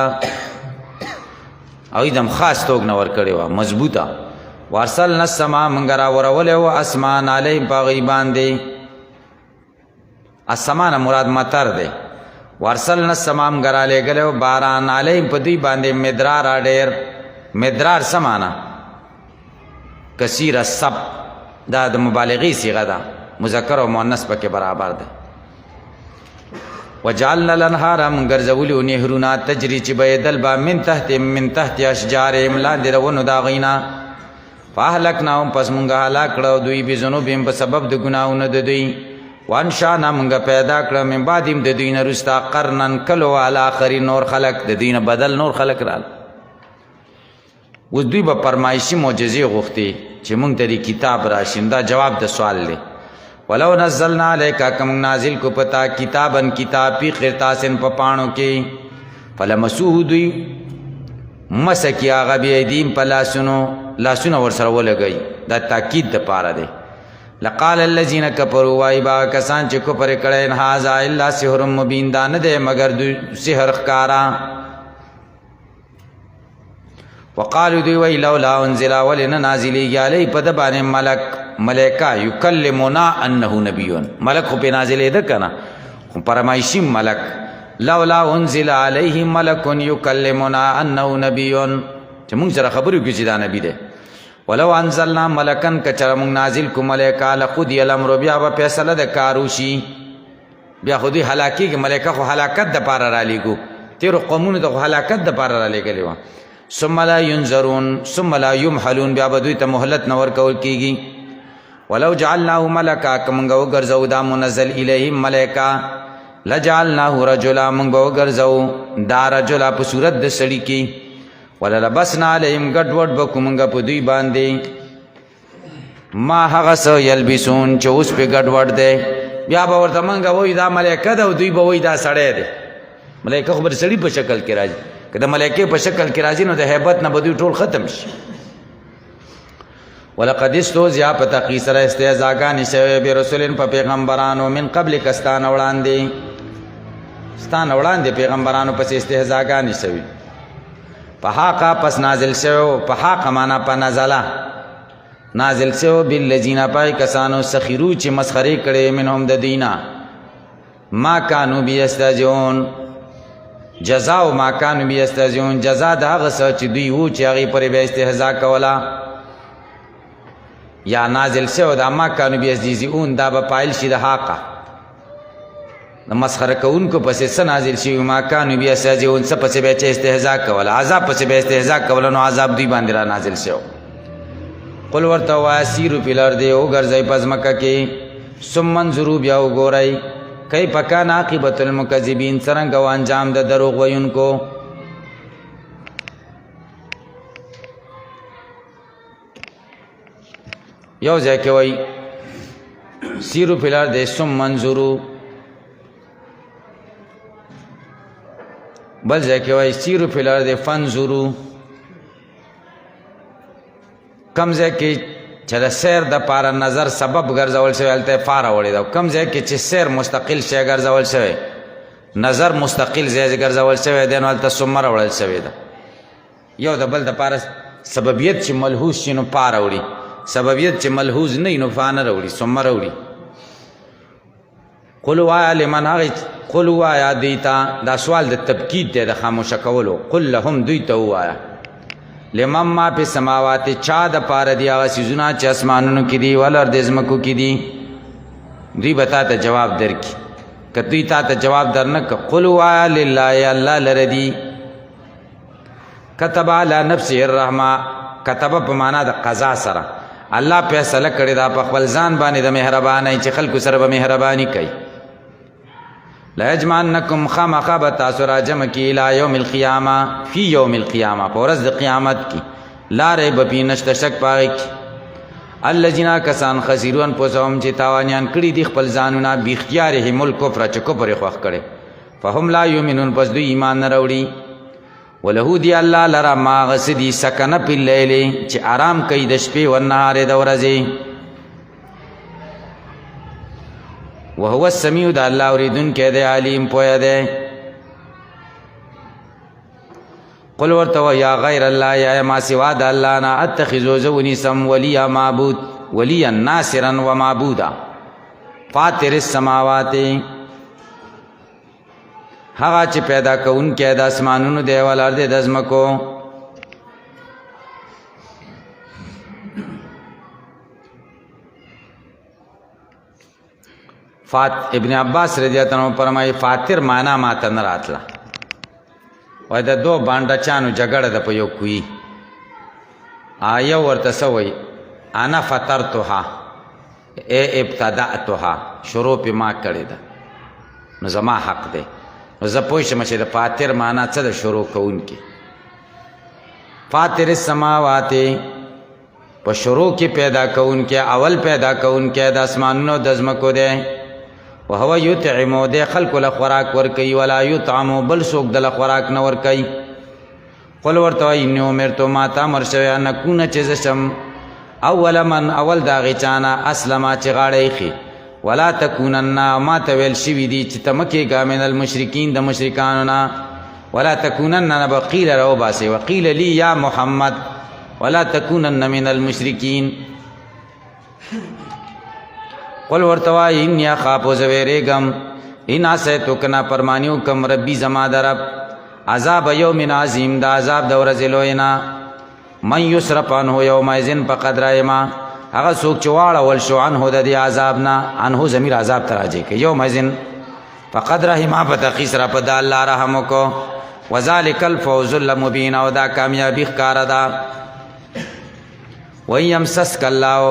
اوی دم خاص ستوک نور کڑی وا مضبوطا وارسلنا السما منګ راورولې و اسمان علیهم په هغوی باندې. السما نه مراد مطر دی. وارسلنا السما منګ رالېږلی و باران علیهم په دوی باندې مدرارا ډېر. مدرار څه معنا؟ کثیر السب، دا د مبالغې صیغه ده، مذکر او مؤنث پکې برابر ده. وجعلنا الانهار من ګرځولي و نهرونه تجري چې بهېدل به من تحت اشجارهم لاندې د ونو د هغوی نه. فاهلکناهم پس مونږ هلاک کړه دوی بذنوبهم په سبب د ګناهونو د دوی. وانشانا مونږ پیدا کړه من بعدهم د دوی نه وروسته قرنن کلو الاخرین نور خلق، د دوی نه بدل نور خلق رال. اوس دوی به فرمایشي معجزې غوښتې چې مونږ ته دې کتاب راشي. دا جواب د سوال دی. ولو نزلنا علیکا که مونږ نازل کو پتا کتابن کتاب فی قرطاسن په پاڼو کې فلمسوه دوی مسکی هغه بایدیم په لاسونه ورسره ولګوي. دا تاکید دپاره دی. لقال الذین کفروا وایي به کسان چې کفر یې کړی ان هذا الا سحر مبین، دا نه دی مګر دوی سحر ښکارا. وقالو دوی وایي لولا انزل ولې نه نازلېږي علیه په ده باندې ملکه یکلمنا انه نبیون. ملک خو پې نازلېده که نه، خو فرمایشي ملک. لولا انزل علیه ملک یکلمنا انه نبیون، چې مونږ سره خبرې وکړي چې دا نبی دی. ولو انزلنا ملکن که چېرې مونږ نازل کړو ملکه لقضی الامر، بیا به فیصله د کار وشي. بیا خو دوی هلاکېږي. ملکه خو هلاکت دپاره رالیږو، تېرو قومونو ته خو هلاکت دپاره رالیږلې وه. ثم لا ینظرون ثم لا یمحلون، بیا به دوی ته مهلت نه ورکول کېږي. ولو جعلناه ملکا که مونږ وګرځو دا منزل الیهم ملکه لجعلناه رجلا، مونږ به وګرځو دا رجلا په صورت د سړي کې. وللبسنا علیهم ګډوډ به کړو مونږ په دوی باندې ما هغه څه یلبسون چې اوس پې ګډوډ دی. بیا به ورته مونږ وایو دا ملکه ده او دوی به وایي دا سړی دی. ملکه خو به د سړي په شکل کې راځي، که د ملکې په شکل کې راځي نو د هیبت نه به دوی ټول ختم شي. ولقد استهزئ په تحقیق سره استهزاګانې شوې برسولین په پیغمبرانو من قبلک ستانه وړاندې پیغمبرانو پسې استهزاګانې شوې. په حاقه پس نازل شوی، په حاقه معنا په نزله نازل شوی بالذین پای کسانو سخرو چې مسخرې کړې منهم د دینا ما کانوا بیستهزئون. جزاء ما کانوا بیستهزئون، جزا د هغه څه چې دوی وو چې هغې پرې به استهزا کوله. یا نازل شوی د ما کانوا بیستهزئون، دا به پایل شي د حاقه. د مسخره کوونکو پسې څه نازل شوي؟ ما کانوا بیستهزئون، څه پسې به چې استهزا کوله، عذاب پسې به استهزا کوله، نو عذاب دوی باندې را نازل شو. قل ورته وایه سیرو فی الارض، وګرځئ په ځمکه کې، ثم انظروا، بیا وګورئ کیف کان عاقبة المکذبین، څرنګه و انجام د دروغ ویونکو. یو ځای کې وایي سیرو فی الارض ثم انظروا، بل ځای کې وایي سیرو فی الارض فانظروا. کم ځای کې چې د سیر دپاره نظر سبب ګرځول شوی هلته یې فا راوړې ده، کم ځای کې چې سیر مستقل شی ګرځول شوی، نظر مستقل ځای ګرځول شوی دی، نو هلته ثم راوړل شوې ده. یو د بل دپاره سببیت چې ملحوظ شي نو پا راوړي، سببیت چې ملحوظ نه وي نو فا نه راوړي، ثم راوړي. قل وایه لمن هغې قل وایه دوی ته، دا سوال د تبکید دی د خاموشه کولو. قل لهم دوی ته ووایه لمن ما په سماوات، چا دپاره دي هغه څیزونه چې اسمانونو کې دي والارض ځمکو کې دي. دوی به تا ته جواب درکړي. که دوی تا ته جواب در نه کړه قل وایه لله، الله لره دي. کتب علی نفسه الرحمه، کتبه په معنا د قضا سره، الله فیصله کړې ده په خپل ځان باندې د مهربانۍ چې خلکو سره به مهرباني کوي. لا یجمعنکم، خامخا به تاسو را جمع کړي الی یوم القیامه، فی یوم القیامه، په ورځ د قیامت کې، لا ریب فیه، نشته شک په هغې کې. الذین کسان خسروا انفسهم، چې تاوانیان کړي دي خپل ځانونه، باختیارهم الکفر، چې کفر یې خوښ کړی، فهم لا یؤمنون، پس دوی ایمان نه راوړي. ولهو دی الله لره ما هغه څه دي سکنه فی اللیل، چې آرام کوي د شپې والنهار د ورځې. وهو السمیع، د الله اوریدونکی دی، علیم پوهه دی. قل ورته یا غیر الله یا ما سوا د الله نه اتخذو زونی سم ولیا معبود ولیا ناصرا و معبودا فاطر السماوات هغه چې پیدا کوونکی د اسمانونو دی ول ارض د ازمکو ابن عباس رضی الله عنه فرمایي فاطر معنا ماته نه راتله وای د دو باندې چانو جګړه د په یو کوي آیا ورته سوی انا فطرتها ای ابتدأتها شروع په ما کړی ده نو زما حق دی نو زه پوه شم چې د فاطر معنا څه د شروع کوونکی فاطر السماوات په شروع کې پیدا کوونکی اول پیدا کوونکی د اسمانونو د ځمکو دی وهو یطعم د خلق له خوراک ورکي ولا یطعم بل څوک د خوراک نه ورکي قل ورته اني امرت ما تامر شوی ان کونه چې زشم اول من اول دا غچانا اسلم چې غاړې خي ولا تکونن ما تویل شوی دي چې تمکه ګامن المشرکین د مشرکانو نه ولا تکونن بقیل رو باسي وقيل لي يا محمد ولا تکونن من المشرکین قل ورتوای ان اخاف زویرګم ان اسیتو کنا پرمانیو کم ربی زما درب عذاب یوم عظیم دا عذاب د ورځې لوینا من یسرف عنه یومئذ فقد رحم هغه څوک چې واړول شو عنه د دې عذاب نه عنه ضمیر عذاب تراجه کوي یومئذ فقد رحم فتقی سره په د الله رحم کو وذالک الفوز المبین او دا کامیابی ښکار ده ويمسسک الله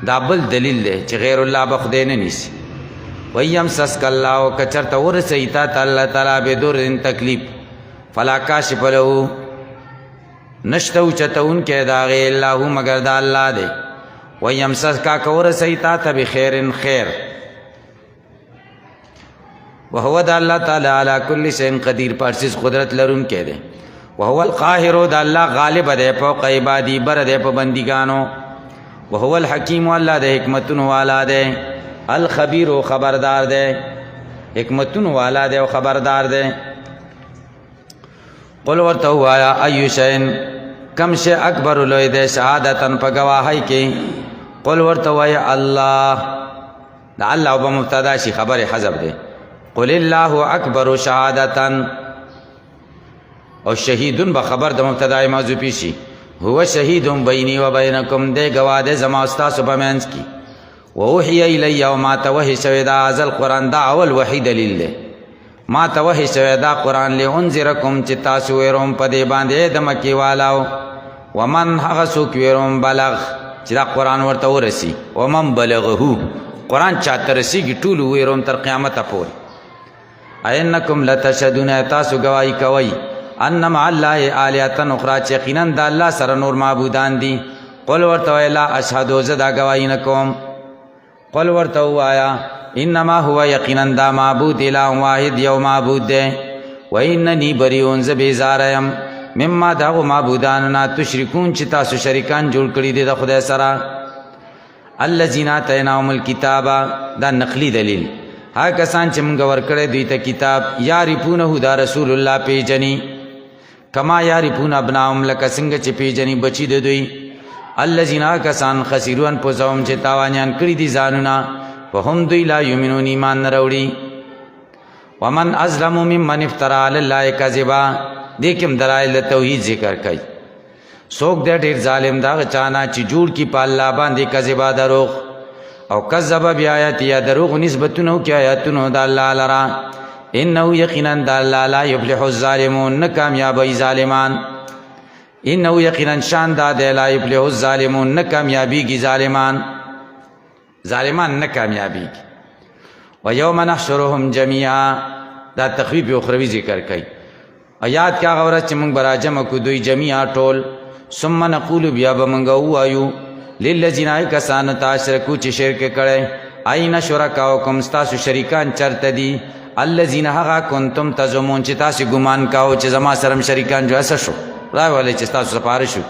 دا بل دلیل دی چې غیر الله به خدای نه نیسي ويمسسک الله کچرته ورسې تا الله تعالی به دور تکلیف فلا کاشف له نشته چتون کې دا غیر الله مگر دا الله دی ويمسسک کا ورسې تا ته بخیر خیر وهو دا الله تعالی علی کل شیء قدیر پارسیز قدرت لرون کې دی وهو القاهر دا الله غالب دی فوق عبادی بر دی په بندګانو وهو الحکیم الله د حکمتونو والا دی الخبیر و خبردار دی حکمتونو والا دی او خبردار دی قل ورته وایا ایو شین کم شی اکبر لوی دی شهادتن په گواهی کې قل ورته وایا الله دا الله او مبتدا شي خبر حذف دی قل الله اکبر شهادتن او شهیدون به خبر د مبتدا موضوع پیشي هو شهید بیني و بینکم دے گواد زما استاس بمنس کی ووحی الی و ما توحی شوی دا ازل قرآن دا اول وحی دلیل دے ما توحی شوی دا قرآن لی انذرکم چی تاسو ویروم پدی باندے دمکی والاو ومن حغسوک ویروم بلغ چی دا قرآن ورطا ورسی ومن بلغهو قرآن چاہتا رسی کی طولو ویروم تر قیامت پوری اینکم لتشدون تاسو گواہی کوئی انما الله آلیاتن اخرى یقینا د الله سره نور معبودان دي قل ورته لا اشهد زدا گواہی نکوم قل ورته وایا انما هو یقینا دا معبود اله واحد یو معبود ده و اننی بریون ز بیزارم مما دغه معبودان نه تشریکون چې تاسو شریکان جوړ کړی دي د خدای سره الذین اتیناهم الکتاب دا نقلی دلیل ها کسان چې موږ ورکړې دوی ته کتاب یعرفونه دا رسول الله پیجنی کما یعرفون ابناهم لکه څنګه چې پیجنی بچی د دوی الذین کسان خسرون پوزوم چې تاوانیان کړی دي ځانونه وهم دوی لا یؤمنون ایمان نه راوړي ومن ازلم ممن افترى علی الله کذبا دې کوم دلایل توحید ذکر کوي څوک دې ډیر ظالم دا چانا چې جوړ کی په الله باندې کذبا دروغ او کذب بیاات یا دروغ نسبتونو کې آیاتونو د الله لرا انه یقینا د الله لا یفلح الظالمون نه کامیابی ظالمان انه یقینا شان د لا یفلح الظالمون نه کامیابی ظالمان نه کامیابی و یوم نحشرهم جميعا دا تخویف اخروی ذکر کوي آیات کا غوړه چې موږ براجم کو دوی جميعا ټول ثم نقول بیا به موږ وایو للذین کسان تاشرکو چې شرک کړي اين شرکاوکم تاسو شریکان چرته دي الذین هغه کنتم تزمون چې تاسو ګمان کاو چې زما سره شریکان جو اسه شو راولې چې تاسو سپاره شو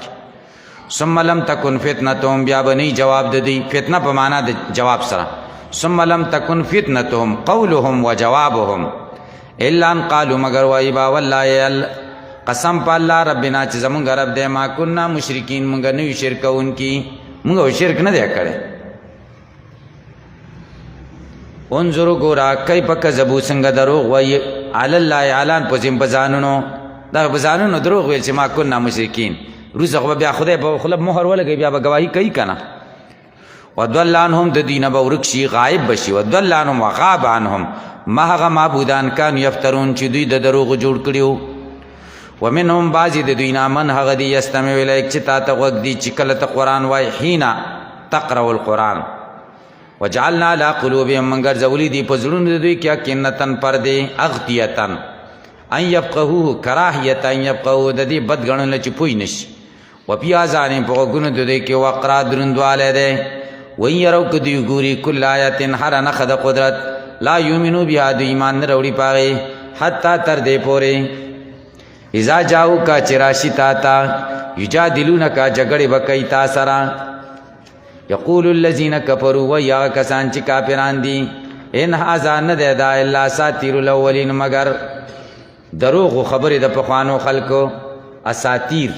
ثم لم تکن فتنتهم بیا بنی جواب د دې فتنه په معنا د جواب سره ثم لم تکن فتنتهم قولهم وجوابهم الا ان قالوا مگر وایبا والله قسم په الله ربنا چې زمونږ رب دی ما كنا مشرکین مونږ نه یو شرک کوونکي مونږ شرک نه دی کړی انظروا ګورا کیف کذبوا څنګه دروغ وایي علی الله اعلان په ذم بزانونو دا بزانونو دروغ ویل چې ما كنا مشرکین روزه خو بیا خدای په خپل مهر ولګي بیا به گواہی کوي کنه وضل عنهم د دینه به ورک شي غایب بشي وضل عنهم وغاب عنهم ما هغه معبودان کان یفترون چې دوی د دروغ جوړ کړیو ومنهم بعضی د دوی نه من هغه دی یستمع الیک چې تا ته غوږ دی چې کله ته قرآن وای حینا تقرأ القرآن وجعلنا على قلوبهم من ګرځولي دي په زړونو د دوی کې اکنتن پردې اغتیتن ان یفقهوه کراهیت ان یفقهوه د دې بد ګڼل چې پوی نشي وفي آذانهم په غوږونو د دوی کې وقرا دروندوالی دی وین یرو که دوی ګوري کل آیت هره نښه د قدرت لا یؤمنو بها دوی ایمان نه راوړي په هغې حتی تر دې پورې اذا جاؤکا چې راشي تا ته یجادلونکا جګړې به کوي تا سره یقول الذین کفروا وایي هغه کسان چې کافران دي ان هذا نه دی دا الا اساطیر الاولین مگر دروغ خبرې د پخوانو خلکو اساطیر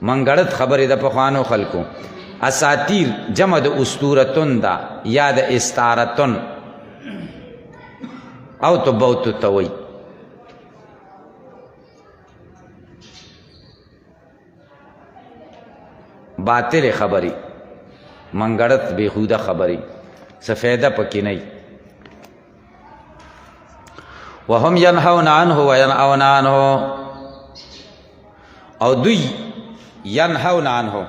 منګړت خبرې د پخوانو خلکو اساطیر جمع د اسطورتون دا یا د استعارتون او تو بوتو توي باطل خبرې منګړت بےهوده خبرې څه فایده پکې نه وهم ينهون عنه وينأون عنه او دوی ينهون عنه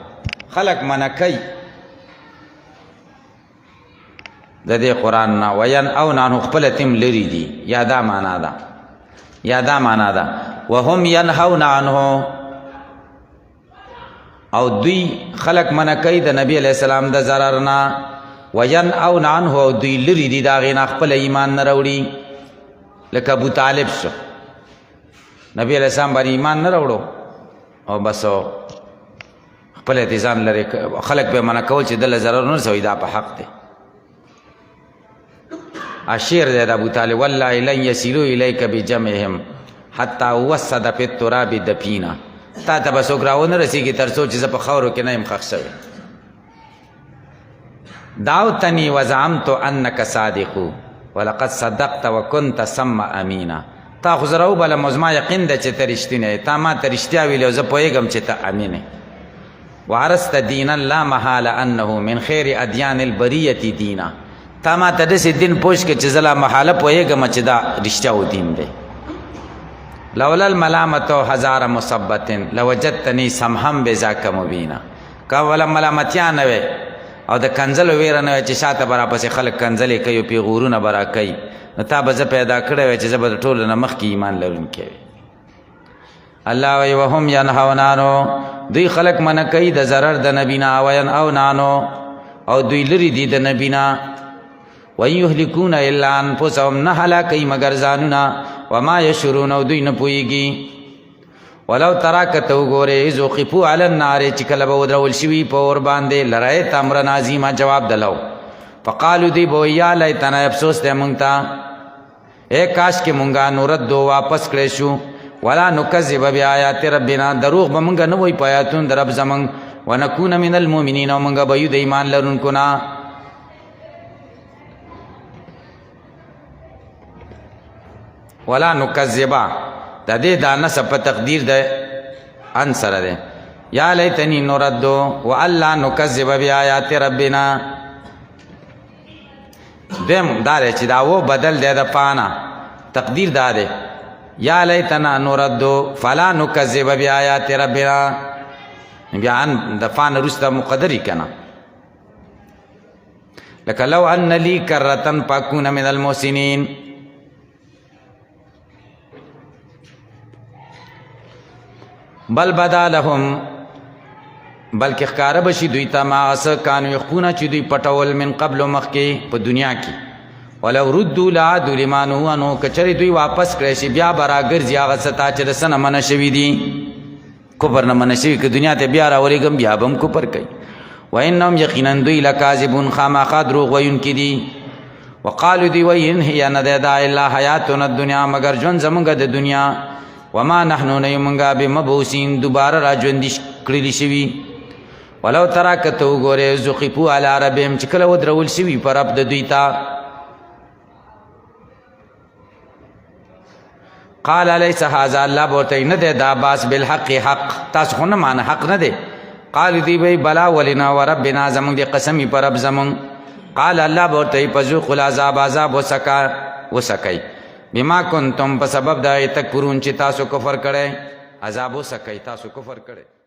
خلق منکی د دې قرآن نه وینأون عنه خپل تم لري دي یا دا معنا ده وهم ينهون عنه او دوی خلق منکی د نبی علیہ السلام د ضرر نه وینأون عنه او دوی لري دي دا غي نه خپل ایمان نه راوړي لکه ابو طالب شو نبی علیہ السلام باندې ایمان نه راوړو او بس خپل ځان لري خلق به منع کول چې دل ضرر نه رسوي دا په حق دی اشیر دی د ابو طالب والله لن يسيروا اليك بجمعهم حتى وسد في التراب دفينا تا ته به څوک راونه رسېږي تر څو چې زه په خاورو کې نه یم ښخ شوی دعوتني وزعمت انك صادق ولقد صدقت وكنت سم امينا تا خو زه راوبلم او زما یقین ده چې ته رښتینی تا ما ته رښتیا ویلې او زه پوهېږم چې ته امین یې وعرست دینا لا محاله انه من خیر ادیان البریة دینا تا ما ته داسې دین پوښ که چې زه لا محاله پوهېږم چې دا رښتیا و دین دی لولا الملامة هزار مصبت لوجدتني سمحا بذاک مبینا که ولا ملامتیا نه وی او د کنځلو ویره نه وی چې شاته به راپسې خلک کنځلې کوي او پیغورونه به راکوي نو تا به زه پیدا کړی وی چې زه به د ټولو نه مخکې ایمان لرونکی وي الله وی وهم ینهون عنه دوی خلق منع کوي د ضرر د نبی نه وینأون عنه او دوی لرې دي د نبی نه وان یهلکون الا انفسهم نه هلاکوي مګر ځانونه وما یشعرون او دوی نه پوهېږي ولو ترا که ته وګورې اذ وقفوا علی النار چې کله به ودرول شوي په اور باندې لرایت امرا عظیما جواب دلو فقالو دی به یا لیتنا افسوس دی مونږ ته اے کاش کې مونږه نردو واپس کړی شو ولا نکذب بآیات ربنا دروغ به مونږ نه وای په آیاتونو د رب زمونږ ونکون من المؤمنین او مونږ به یو د ایمان لرونکو نه ولا نکذبا د دې دا نسب په تقدیر د ان سره ده یا لیتنی نردو والا نکذب بآیات ربنا دیم دا چې دا و بدل دی د پانا تقدیر دا ده یا لیتنا نردو فلا نکذب بآیات ربنا بیا ان د فان رسته مقدری کنا لکه لو ان لی کرتن پاکون من المحسنین بل بدا لهم بلکې ښکاره بشي دوی ته ما څه کانو یخفونه چې دوی پټول من قبل مخکې په دنیا کې ولو ردوا لعادوا لما نهوا عنه کچرې دوی واپس کړی شي بیا به راګرځي هغه څه ته چې د څه نه منع شوي دي کفر نه منع شوي که دنیا ته بیا راولېږم بیا به هم کفر کوي وانهم یقینا دوی لکاذبون خامخا دروغ ویونکي دي وقالو دوی وایي ان هي نه دی دا الا حیاتنا الدنیا مګر ژوند زمونږ د دنیا وما نحنو نه منګه بمبعوثین دوباره را ژوندي کړلی شوي. ولو ترا کته وګوره زقفو علی ربهم چې کله ودرول شوي پر رب د دوی ته. قال الیس هذا الله بورته نه دی دا باس بالحق حق تاسو خو نه معنی حق نه دی. قال دی بی بلا ولنا وربنا زمون دی قسمی پر رب زمون. قال الله بورته فذوقوا العذاب عذاب وسکای بما کنتم په سبب دا تکفرون چې تاسو کفر کړی عذاب وسکای تاسو کفر کړی.